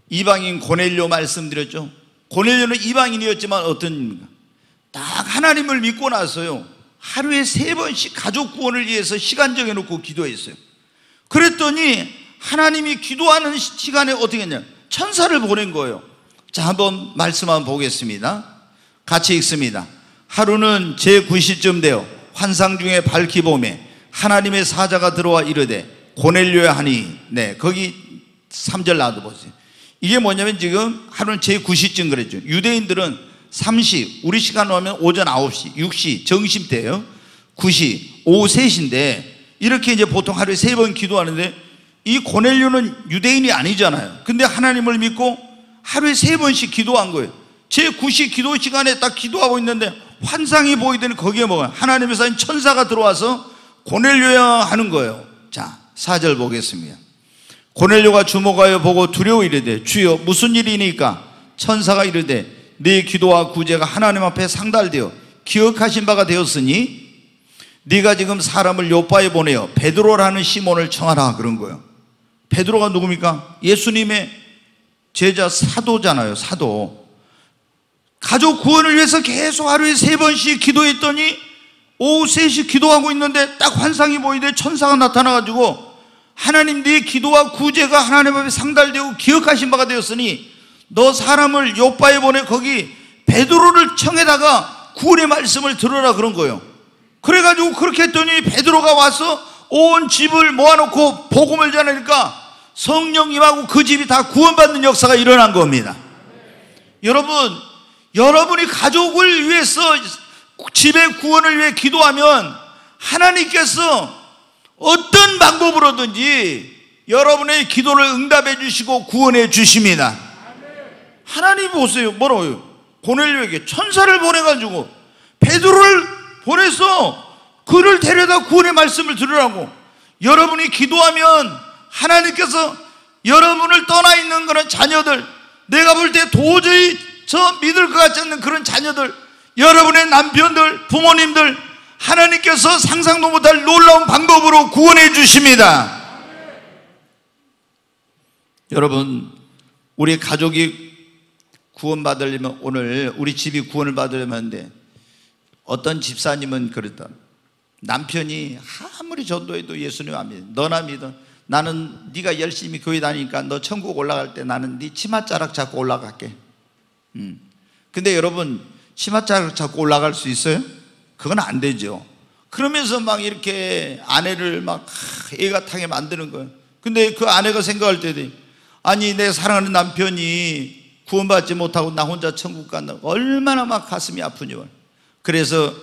이방인 고넬료 말씀드렸죠. 고넬료는 이방인이었지만 어떤 일입니까? 딱 하나님을 믿고 나서요, 하루에 3번씩 가족 구원을 위해서 시간 정해놓고 기도했어요. 그랬더니 하나님이 기도하는 시간에 어떻게 했냐, 천사를 보낸 거예요. 자, 한번 말씀 한번 보겠습니다. 같이 읽습니다. 하루는 제9시쯤 되어 환상 중에 밝히 보매 하나님의 사자가 들어와 이르되 고넬료야 하니, 네, 거기 3절 놔둬보세요. 이게 뭐냐면 지금 하루는 제9시쯤 그랬죠. 유대인들은 3시, 우리 시간으로 하면 오전 9시, 6시 정심때예요. 9시, 오후 3시인데 이렇게 이제 보통 하루에 3번 기도하는데 이 고넬료는 유대인이 아니잖아요. 근데 하나님을 믿고 하루에 3번씩 기도한 거예요. 제9시 기도 시간에 딱 기도하고 있는데 환상이 보이더니 거기에 뭐가, 하나님의 사인 천사가 들어와서 고넬료야 하는 거예요. 자, 4절 보겠습니다. 고넬료가 주목하여 보고 두려워 이르되 주여 무슨 일이니까? 천사가 이르되 네 기도와 구제가 하나님 앞에 상달되어 기억하신 바가 되었으니 네가 지금 사람을 요파에 보내어 베드로라는 시몬을 청하라 그런 거예요. 베드로가 누굽니까? 예수님의 제자 사도잖아요. 사도. 가족 구원을 위해서 계속 하루에 3번씩 기도했더니 오후 3시 기도하고 있는데 딱 환상이 보이는데 천사가 나타나가지고 하나님 네 기도와 구제가 하나님 앞에 상달되고 기억하신 바가 되었으니 너 사람을 요빠에 보내 거기 베드로를 청에다가 구원의 말씀을 들으라 그런 거예요. 그래가지고 그렇게 했더니 베드로가 와서 온 집을 모아놓고 복음을 전하니까 성령 임하고 그 집이 다 구원받는 역사가 일어난 겁니다. 여러분, 여러분이 가족을 위해서 집의 구원을 위해 기도하면 하나님께서 어떤 방법으로든지 여러분의 기도를 응답해 주시고 구원해 주십니다. 하나님 보세요. 뭐라고요? 고넬료에게 천사를 보내가지고 베드로를 보내서 그를 데려다 구원의 말씀을 들으라고. 여러분이 기도하면 하나님께서 여러분을 떠나 있는 그런 자녀들, 내가 볼 때 도저히 저 믿을 것 같지 않는 그런 자녀들, 여러분의 남편들, 부모님들, 하나님께서 상상도 못할 놀라운 방법으로 구원해 주십니다. 여러분, 우리 가족이 구원받으려면, 오늘 우리 집이 구원을 받으려면 하는데, 어떤 집사님은 그랬다. 남편이 아무리 전도해도 예수님 안 믿어. 너나 믿어. 나는 네가 열심히 교회 다니니까 너 천국 올라갈 때 나는 네 치맛자락 잡고 올라갈게. 근데 여러분, 치맛자락 잡고 올라갈 수 있어요? 그건 안 되죠. 그러면서 막 이렇게 아내를 막 애가 타게 만드는 거예요. 근데 그 아내가 생각할 때도, 아니 내 사랑하는 남편이 구원받지 못하고 나 혼자 천국 간다, 얼마나 막 가슴이 아프니. 그래서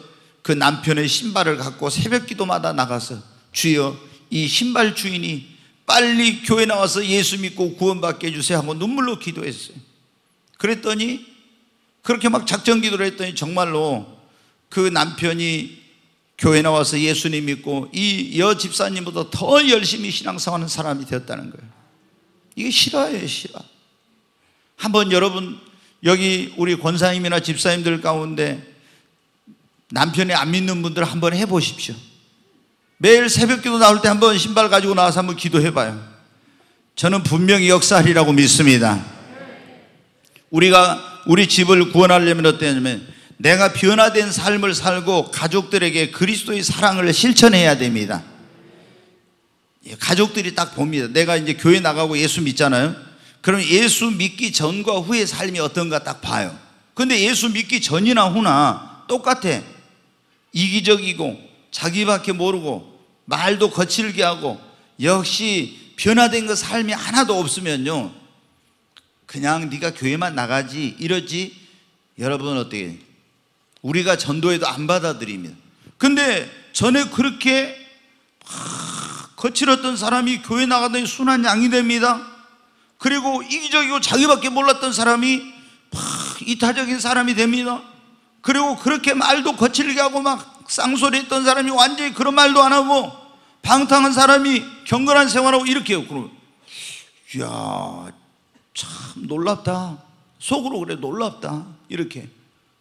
그 남편의 신발을 갖고 새벽 기도마다 나가서, 주여 이 신발 주인이 빨리 교회 나와서 예수 믿고 구원받게 해주세요 하고 눈물로 기도했어요. 그랬더니 그렇게 막 작정 기도를 했더니 정말로 그 남편이 교회 나와서 예수님 믿고 이 여 집사님보다 더 열심히 신앙생활하는 사람이 되었다는 거예요. 이게 실화예요, 실화. 한번 여러분, 여기 우리 권사님이나 집사님들 가운데 남편이 안 믿는 분들 한번 해보십시오. 매일 새벽 기도 나올 때 한번 신발 가지고 나와서 한번 기도해봐요. 저는 분명히 역사하리라고 믿습니다. 우리가 우리 집을 구원하려면 어떠냐면, 내가 변화된 삶을 살고 가족들에게 그리스도의 사랑을 실천해야 됩니다. 가족들이 딱 봅니다. 내가 이제 교회 나가고 예수 믿잖아요. 그럼 예수 믿기 전과 후의 삶이 어떤가 딱 봐요. 근데 예수 믿기 전이나 후나 똑같아. 이기적이고 자기밖에 모르고 말도 거칠게 하고 역시 변화된 그 삶이 하나도 없으면요, 그냥 네가 교회만 나가지 이러지. 여러분 어떻게, 우리가 전도해도 안 받아들입니다. 근데 전에 그렇게 거칠었던 사람이 교회 나가더니 순한 양이 됩니다. 그리고 이기적이고 자기밖에 몰랐던 사람이 이타적인 사람이 됩니다. 그리고 그렇게 말도 거칠게 하고 막 쌍소리 했던 사람이 완전히 그런 말도 안 하고 방탕한 사람이 경건한 생활하고 이렇게 해요. 그러면 이야, 참 놀랍다. 속으로 그래, 놀랍다. 이렇게.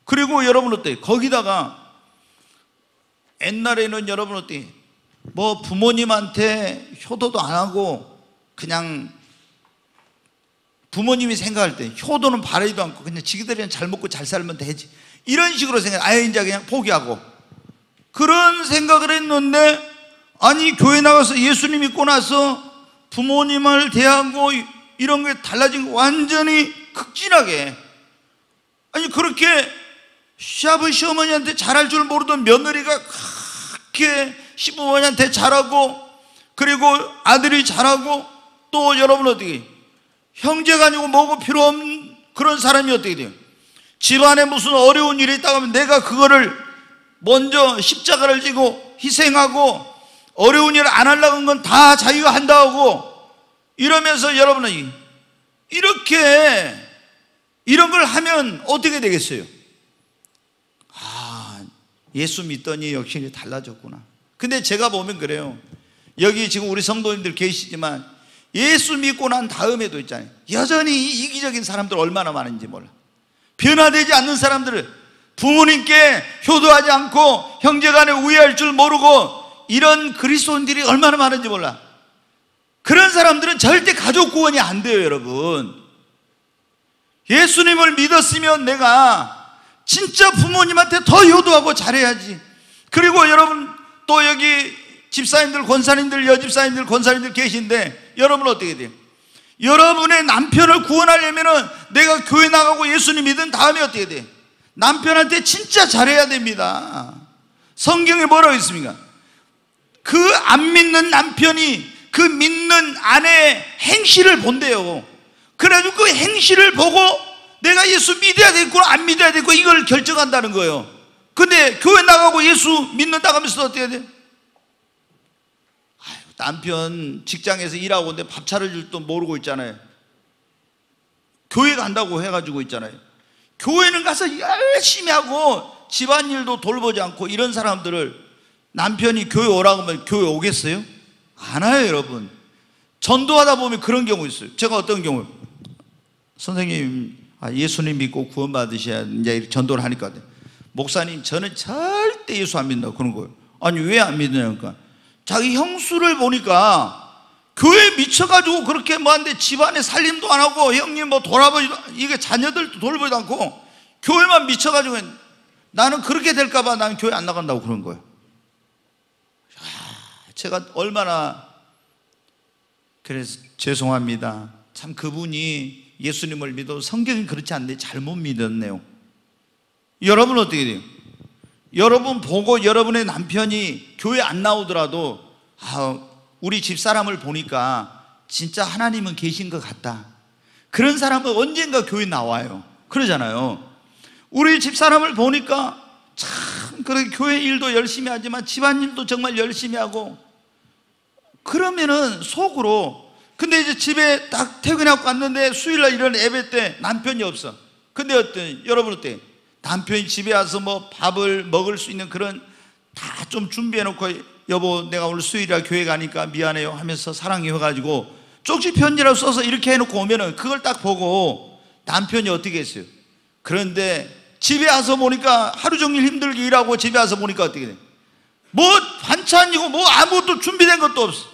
그리고 여러분 어때요? 거기다가 옛날에는 여러분 어때요? 뭐 부모님한테 효도도 안 하고 그냥 부모님이 생각할 때 효도는 바라지도 않고 그냥 지기들이랑 잘 먹고 잘 살면 되지, 이런 식으로 생각, 아예 이제 그냥 포기하고 그런 생각을 했는데, 아니 교회 나가서 예수님 믿고 나서 부모님을 대하고 이런 게 달라진 거 완전히 극진하게. 아니 그렇게 시아버지 시어머니한테 잘할 줄 모르던 며느리가 그렇게 시부모님한테 잘하고, 그리고 아들이 잘하고, 또 여러분 어떻게 형제가 아니고 뭐고 필요 없는 그런 사람이 어떻게 돼요? 집안에 무슨 어려운 일이 있다고 하면 내가 그거를 먼저 십자가를 지고 희생하고 어려운 일을 안 하려고 한 건 다 자기가 한다 하고 이러면서, 여러분은 이렇게 이런 걸 하면 어떻게 되겠어요? 아, 예수 믿더니 역시 달라졌구나. 근데 제가 보면 그래요. 여기 지금 우리 성도님들 계시지만 예수 믿고 난 다음에도 있잖아요, 여전히 이기적인 사람들 얼마나 많은지 몰라. 변화되지 않는 사람들을, 부모님께 효도하지 않고 형제간에 우애할 줄 모르고 이런 그리스도인들이 얼마나 많은지 몰라. 그런 사람들은 절대 가족 구원이 안 돼요. 여러분, 예수님을 믿었으면 내가 진짜 부모님한테 더 효도하고 잘해야지. 그리고 여러분 또 여기 집사님들, 권사님들, 여집사님들, 권사님들 계신데 여러분 어떻게 돼요? 여러분의 남편을 구원하려면은 내가 교회 나가고 예수님 믿은 다음에 어떻게 돼요? 남편한테 진짜 잘해야 됩니다. 성경에 뭐라고 있습니까? 그 안 믿는 남편이 그 믿는 아내의 행실을 본대요. 그래가지고 그 행실을 보고 내가 예수 믿어야 되고 안 믿어야 되고 이걸 결정한다는 거예요. 근데 교회 나가고 예수 믿는다고 하면서 어떻게 해야 돼? 남편 직장에서 일하고 있는데 밥 차릴 줄도 모르고 있잖아요. 교회 간다고 해가지고 있잖아요. 교회는 가서 열심히 하고 집안일도 돌보지 않고 이런 사람들을 남편이 교회 오라고 하면 교회 오겠어요? 안 와요. 여러분, 전도하다 보면 그런 경우 있어요. 제가 어떤 경우, 선생님 예수님 믿고 구원 받으셔야 이제 전도를 하니까, 목사님 저는 절대 예수 안 믿는다고 그런 거예요. 아니 왜 안 믿느냐니까, 자기 형수를 보니까 교회에 미쳐가지고 그렇게 뭐하는데 집안에 살림도 안 하고 형님 뭐 돌아보지도, 이게 자녀들도 돌보지도 않고 교회만 미쳐가지고 나는 그렇게 될까봐 나는 교회 안 나간다고 그런 거예요. 제가 얼마나, 그래서 죄송합니다. 참 그분이 예수님을 믿어 성경이 그렇지 않는데 잘못 믿었네요. 여러분 어떻게 돼요? 여러분 보고 여러분의 남편이 교회 안 나오더라도 우리 집사람을 보니까 진짜 하나님은 계신 것 같다, 그런 사람은 언젠가 교회 나와요. 그러잖아요. 우리 집사람을 보니까 참 그렇게 교회 일도 열심히 하지만 집안일도 정말 열심히 하고, 그러면은 속으로, 근데 이제 집에 딱 퇴근하고 갔는데 수요일날 이런 예배 때 남편이 없어. 근데 여러분 어때? 남편이 집에 와서 뭐 밥을 먹을 수 있는 그런 다 좀 준비해놓고, 여보 내가 오늘 수요일이라 교회 가니까 미안해요 하면서 사랑해가지고 쪽지 편지라도 써서 이렇게 해놓고 오면은 그걸 딱 보고 남편이 어떻게 했어요? 그런데 집에 와서 보니까 하루 종일 힘들게 일하고 집에 와서 보니까 어떻게 돼? 뭐 반찬이고 뭐 아무것도 준비된 것도 없어.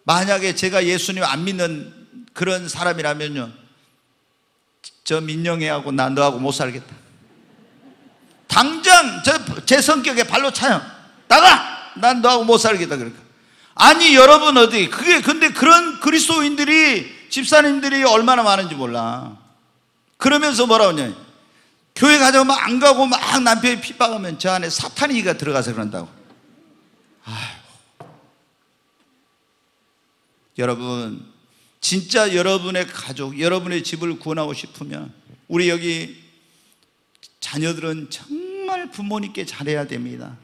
만약에 제가 예수님 안 믿는 그런 사람이라면요, 저 민영애하고 나 너하고 못 살겠다. 당장 제 성격에 발로 차요. 나가! 난 너하고 못 살겠다. 그러니까. 아니 여러분 어디 근데 그런 그리스도인들이, 집사님들이 얼마나 많은지 몰라. 그러면서 뭐라고 하냐, 교회 가자고 막 안 가고 막 남편이 핍박하면 저 안에 사탄이가 들어가서 그런다고. 여러분 진짜 여러분의 가족, 여러분의 집을 구원하고 싶으면 우리 여기 자녀들은 정말 부모님께 잘해야 됩니다.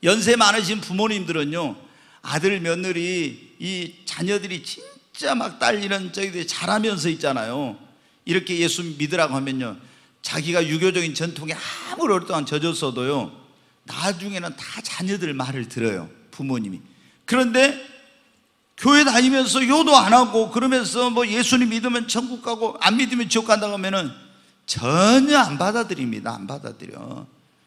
연세 많으신 부모님들은요, 아들 며느리 이 자녀들이 진짜 막 딸리는 저기들 잘하면서 있잖아요. 이렇게 예수 믿으라고 하면요, 자기가 유교적인 전통에 아무리 오랫동안 젖었어도요, 나중에는 다 자녀들 말을 들어요, 부모님이. 그런데 교회 다니면서 효도 안 하고 그러면서 뭐 예수님 믿으면 천국 가고 안 믿으면 지옥 간다고 하면은 전혀 안 받아들입니다. 안 받아들여.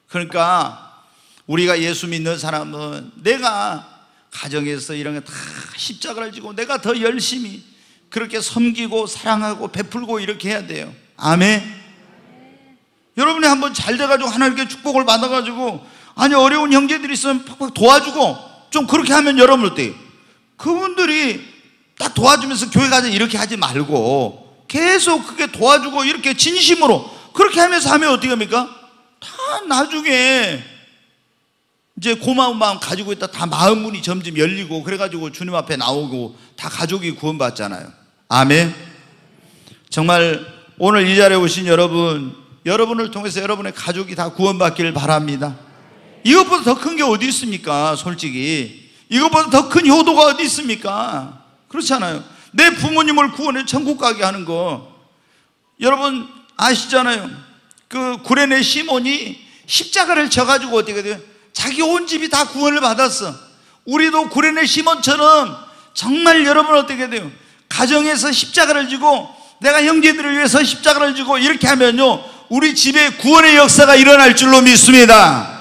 그러니까 우리가 예수 믿는 사람은 내가 가정에서 이런 거 다 십자가를 지고 내가 더 열심히 그렇게 섬기고 사랑하고 베풀고 이렇게 해야 돼요. 아멘. 여러분이 한번 잘 돼가지고 하나님께 축복을 받아가지고, 아니 어려운 형제들이 있으면 팍팍 도와주고 좀 그렇게 하면 여러분 어때요? 그분들이 딱 도와주면서 교회 가자 이렇게 하지 말고 계속 그게 도와주고 이렇게 진심으로 그렇게 하면서 하면 어떻게 합니까? 다 나중에 이제 고마운 마음 가지고 있다 다 마음 문이 점점 열리고 그래가지고 주님 앞에 나오고 다 가족이 구원받잖아요. 아멘. 정말 오늘 이 자리에 오신 여러분을 통해서 여러분의 가족이 다 구원받기를 바랍니다. 이것보다 더 큰 게 어디 있습니까? 솔직히 이것보다 더 큰 효도가 어디 있습니까? 그렇잖아요. 내 부모님을 구원해 천국 가게 하는 거 여러분 아시잖아요. 그 구레네 시몬이 십자가를 져가지고 어떻게 돼요? 자기 온 집이 다 구원을 받았어. 우리도 구레네 시몬처럼 정말 여러분 어떻게 돼요? 가정에서 십자가를 지고 내가 형제들을 위해서 십자가를 지고 이렇게 하면요, 우리 집에 구원의 역사가 일어날 줄로 믿습니다.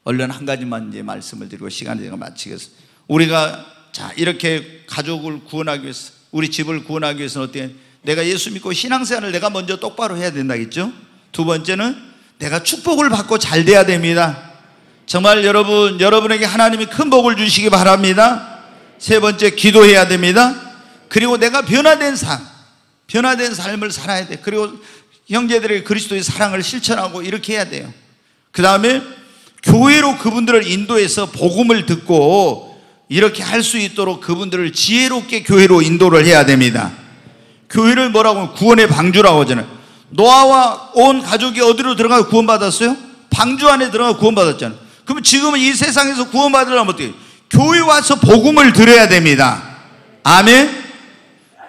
얼른 한 가지만 이제 말씀을 드리고 시간을 제가 마치겠습니다. 우리가 자 이렇게 가족을 구원하기 위해서, 우리 집을 구원하기 위해서는 어떻게 내가 예수 믿고 신앙생활을 내가 먼저 똑바로 해야 된다겠죠. 두 번째는 내가 축복을 받고 잘 돼야 됩니다. 정말 여러분에게 하나님이 큰 복을 주시기 바랍니다. 세 번째, 기도해야 됩니다. 그리고 내가 변화된 삶을 살아야 돼. 그리고 형제들에게 그리스도의 사랑을 실천하고 이렇게 해야 돼요. 그 다음에 교회로 그분들을 인도해서 복음을 듣고 이렇게 할 수 있도록 그분들을 지혜롭게 교회로 인도를 해야 됩니다. 교회를 뭐라고 하면 구원의 방주라고 하잖아요. 노아와 온 가족이 어디로 들어가서 구원받았어요? 방주 안에 들어가서 구원받았잖아요. 그럼 지금은 이 세상에서 구원받으려면 어떻게? 교회 와서 복음을 들어야 됩니다. 아멘.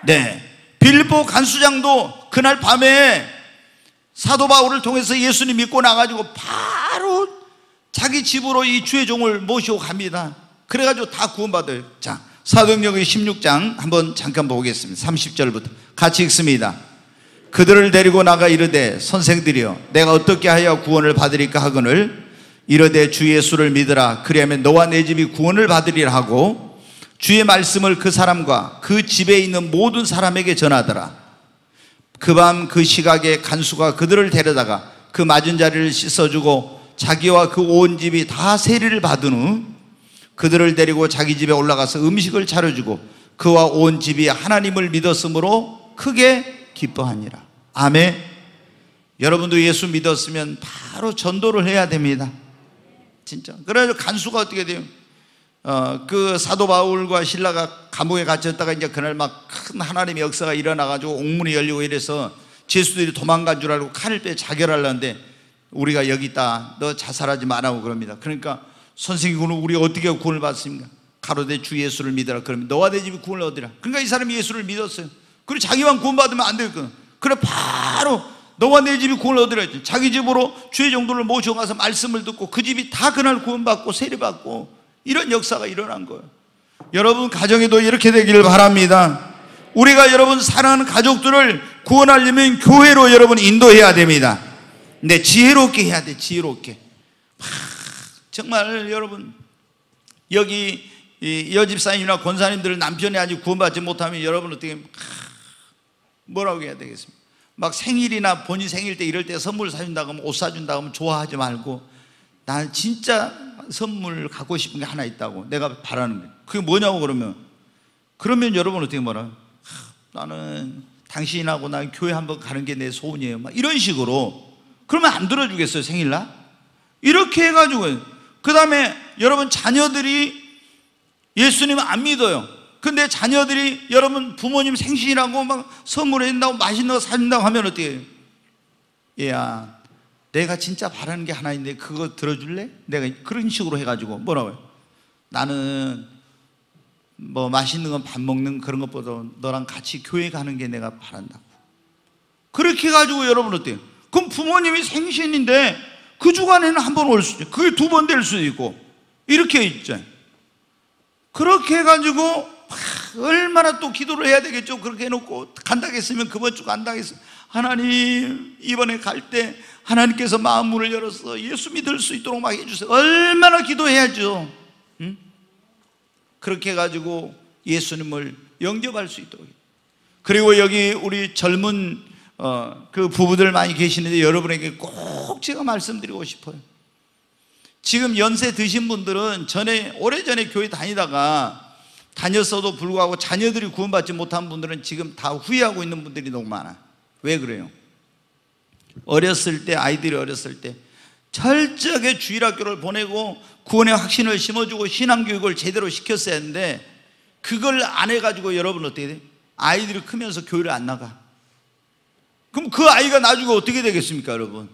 네, 빌립보 간수장도 그날 밤에 사도 바울을 통해서 예수님 믿고 나가지고 바로 자기 집으로 이 주의 종을 모시고 갑니다. 그래가지고 다 구원받아요. 자, 사도행전 16장 한번 잠깐 보겠습니다. 30절부터 같이 읽습니다. 그들을 데리고 나가 이르되 선생들이여 내가 어떻게 하여 구원을 받으리까 하거늘 이르되 주 예수를 믿으라. 그리하면 너와 내 집이 구원을 받으리라 하고 주의 말씀을 그 사람과 그 집에 있는 모든 사람에게 전하더라. 그 밤 그 시각에 간수가 그들을 데려다가 그 맞은 자리를 씻어주고 자기와 그 온 집이 다 세리를 받은 후 그들을 데리고 자기 집에 올라가서 음식을 차려주고 그와 온 집이 하나님을 믿었으므로 크게 기뻐하니라. 아멘. 여러분도 예수 믿었으면 바로 전도를 해야 됩니다. 진짜. 그래서 간수가 어떻게 돼요? 그 사도 바울과 실라가 감옥에 갇혔다가 이제 그날 막 큰 하나님의 역사가 일어나가지고 옥문이 열리고 이래서 죄수들이 도망간 줄 알고 칼을 빼 자결하려는데 우리가 여기 있다. 너 자살하지 말라고 그럽니다. 그러니까 선생님, 우리 어떻게 구원을 받습니까? 가로되 주 예수를 믿어라. 그러면 너와 내 집이 구원을 얻으라. 그러니까 이 사람이 예수를 믿었어요. 그리고 자기만 구원받으면 안 되거든. 그래 바로 너와 내 집이 구원을 얻으라 했죠. 자기 집으로 주의 종들을 모시고 가서 말씀을 듣고 그 집이 다 그날 구원받고 세례받고 이런 역사가 일어난 거예요. 여러분 가정에도 이렇게 되기를 바랍니다. 우리가 여러분 사랑하는 가족들을 구원하려면 교회로 여러분 인도해야 됩니다. 근데 지혜롭게 해야 돼. 지혜롭게. 정말 여러분 여기 여집사님이나 권사님들 남편이 아직 구원받지 못하면 여러분 어떻게 뭐라고 해야 되겠습니까? 막 생일이나 본인 생일 때 이럴 때 선물 사준다고 하면 옷 사준다고 하면 좋아하지 말고 나는 진짜 선물 갖고 싶은 게 하나 있다고 내가 바라는 거예요. 그게 뭐냐고 그러면 여러분 어떻게 말해요? 나는 당신하고 나 교회 한번 가는 게 내 소원이에요. 막 이런 식으로. 그러면 안 들어주겠어요, 생일날? 이렇게 해가지고. 그 다음에 여러분 자녀들이 예수님을 안 믿어요. 근데 자녀들이 여러분 부모님 생신이라고 막 선물해준다고 맛있는 거 사준다고 하면 어떻게 해요? 얘야, 내가 진짜 바라는 게 하나 있는데 그거 들어줄래? 내가 그런 식으로 해가지고 뭐라고요? 나는 뭐 맛있는 건 밥 먹는 그런 것보다 너랑 같이 교회 가는 게 내가 바란다고. 그렇게 해가지고 여러분 어때요? 그럼 부모님이 생신인데 그 주간에는 한 번 올 수도 있고 그게 두 번 될 수도 있고 이렇게 있죠. 그렇게 해가지고 얼마나 또 기도를 해야 되겠죠. 그렇게 해놓고 간다고 했으면 그번 주 간다고 했으면 하나님 이번에 갈 때 하나님께서 마음문을 열어서 예수 믿을 수 있도록 막 해주세요. 얼마나 기도해야죠. 응? 그렇게 해가지고 예수님을 영접할 수 있도록. 그리고 여기 우리 젊은 그 부부들 많이 계시는데 여러분에게 꼭 제가 말씀드리고 싶어요. 지금 연세 드신 분들은 오래전에 교회 다녔어도 불구하고 자녀들이 구원받지 못한 분들은 지금 다 후회하고 있는 분들이 너무 많아요. 왜 그래요? 아이들이 어렸을 때 철저하게 주일학교를 보내고 구원의 확신을 심어주고 신앙교육을 제대로 시켰어야 했는데 그걸 안 해가지고 여러분 어떻게 돼? 아이들이 크면서 교회를 안 나가. 그럼 그 아이가 나중에 어떻게 되겠습니까, 여러분?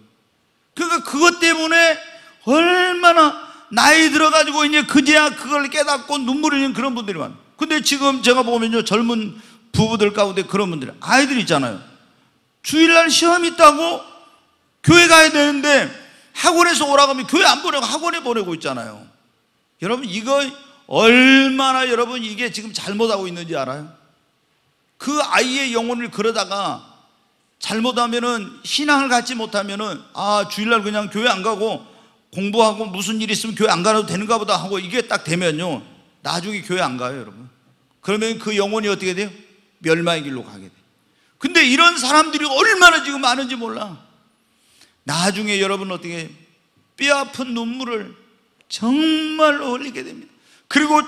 그러니까 그것 때문에 얼마나 나이 들어가지고 이제 그제야 그걸 깨닫고 눈물 흘리는 그런 분들이 많아요. 근데 지금 제가 보면요, 젊은 부부들 가운데 그런 분들, 아이들 있잖아요. 주일날 시험 있다고 교회 가야 되는데 학원에서 오라고 하면 교회 안 보내고 학원에 보내고 있잖아요. 여러분 이거 얼마나 여러분 이게 지금 잘못하고 있는지 알아요? 그 아이의 영혼을 그러다가 잘못하면은 신앙을 갖지 못하면은 주일날 그냥 교회 안 가고 공부하고 무슨 일 있으면 교회 안 가도 되는가 보다 하고 이게 딱 되면요 나중에 교회 안 가요, 여러분. 그러면 그 영혼이 어떻게 돼요? 멸망의 길로 가게 돼요. 근데 이런 사람들이 얼마나 지금 많은지 몰라. 나중에 여러분 어떻게 뼈아픈 눈물을 정말로 흘리게 됩니다. 그리고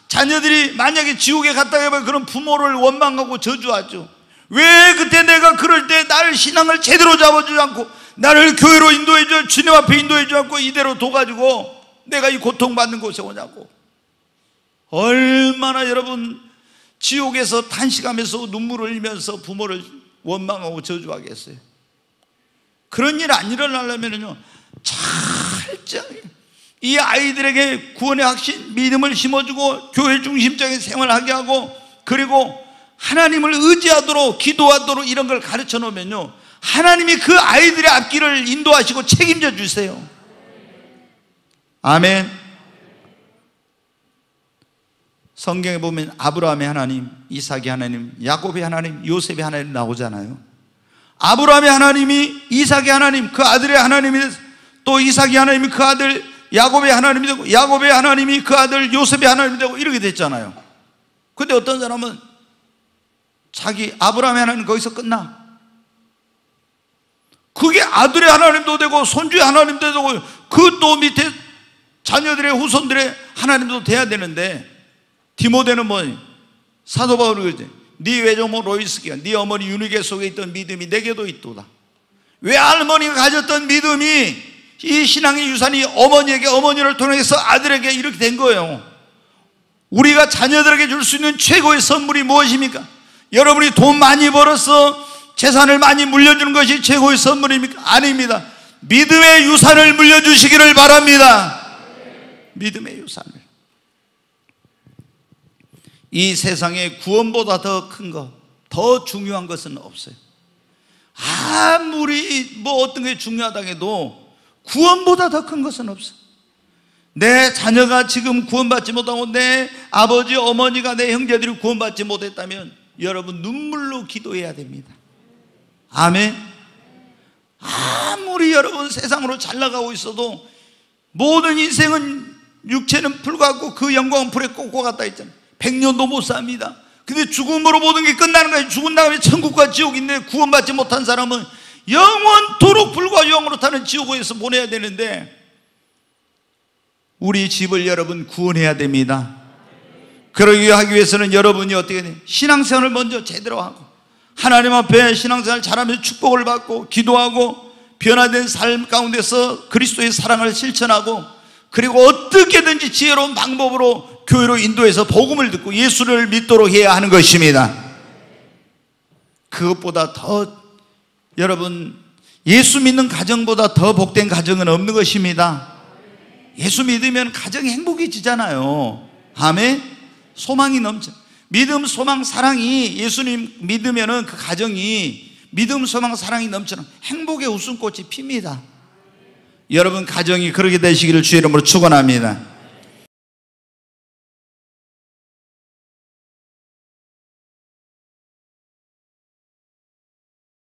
자녀들이 만약에 지옥에 갔다 해보면 그런 부모를 원망하고 저주하죠. 왜 그때 내가 그럴 때 나를 신앙을 제대로 잡아주지 않고 나를 교회로 인도해줘, 주님 앞에 인도해주지 않고 이대로 둬가지고 내가 이 고통받는 곳에 오냐고. 얼마나 여러분 지옥에서 탄식하면서 눈물을 흘리면서 부모를 원망하고 저주하겠어요. 그런 일 안 일어나려면요, 철저히 이 아이들에게 구원의 확신, 믿음을 심어주고 교회 중심적인 생활을 하게 하고, 그리고 하나님을 의지하도록 기도하도록 이런 걸 가르쳐 놓으면요, 하나님이 그 아이들의 앞길을 인도하시고 책임져 주세요. 아멘. 성경에 보면 아브라함의 하나님, 이삭의 하나님, 야곱의 하나님, 요셉의 하나님 나오잖아요. 아브라함의 하나님이 이삭의 하나님, 그 아들의 하나님이 돼서, 또 이삭의 하나님이 그 아들 야곱의 하나님이 되고, 야곱의 하나님이 그 아들 요셉의 하나님이 되고, 이렇게 됐잖아요. 근데 어떤 사람은 자기 아브라함의 하나님 거기서 끝나. 그게 아들의 하나님도 되고 손주의 하나님도 되고 그 또 밑에 자녀들의 후손들의 하나님도 돼야 되는데, 디모데는 뭐니? 사도 바울이 그러지. 네 외조모 로이스기야, 네 어머니 유니게 속에 있던 믿음이 내게도 있도다. 외할머니가 가졌던 믿음이 이 신앙의 유산이 어머니에게, 어머니를 통해서 아들에게 이렇게 된 거예요. 우리가 자녀들에게 줄 수 있는 최고의 선물이 무엇입니까? 여러분이 돈 많이 벌어서 재산을 많이 물려주는 것이 최고의 선물입니까? 아닙니다. 믿음의 유산을 물려주시기를 바랍니다. 믿음의 유산을. 이 세상에 구원보다 더 큰 것, 더 중요한 것은 없어요. 아무리 뭐 어떤 게 중요하다 해도 구원보다 더 큰 것은 없어요. 내 자녀가 지금 구원받지 못하고 내 아버지, 어머니가, 내 형제들이 구원받지 못했다면 여러분 눈물로 기도해야 됩니다. 아멘. 아무리 여러분 세상으로 잘 나가고 있어도 모든 인생은, 육체는 불같고 그 영광은 불에 꽂고 갔다 했잖아요. 100년도 못 삽니다. 근데 죽음으로 모든 게 끝나는 거예요. 죽은 다음에 천국과 지옥인데, 구원받지 못한 사람은 영원토록 불과 영으로 타는 지옥에서 보내야 되는데, 우리 집을 여러분 구원해야 됩니다. 그러기 하기 위해서는 여러분이 어떻게 돼요? 신앙생활을 먼저 제대로 하고 하나님 앞에 신앙생활 잘하면서 축복을 받고 기도하고 변화된 삶 가운데서 그리스도의 사랑을 실천하고, 그리고 어떻게든지 지혜로운 방법으로 교회로 인도해서 복음을 듣고 예수를 믿도록 해야 하는 것입니다. 그것보다 더 여러분, 예수 믿는 가정보다 더 복된 가정은 없는 것입니다. 예수 믿으면 가정이 행복해지잖아요. 아멘. 소망이 넘쳐. 믿음, 소망, 사랑이, 예수님 믿으면은 그 가정이 믿음, 소망, 사랑이 넘치는 행복의 웃음꽃이 핍니다. 여러분 가정이 그렇게 되시기를 주의 이름으로 축원합니다.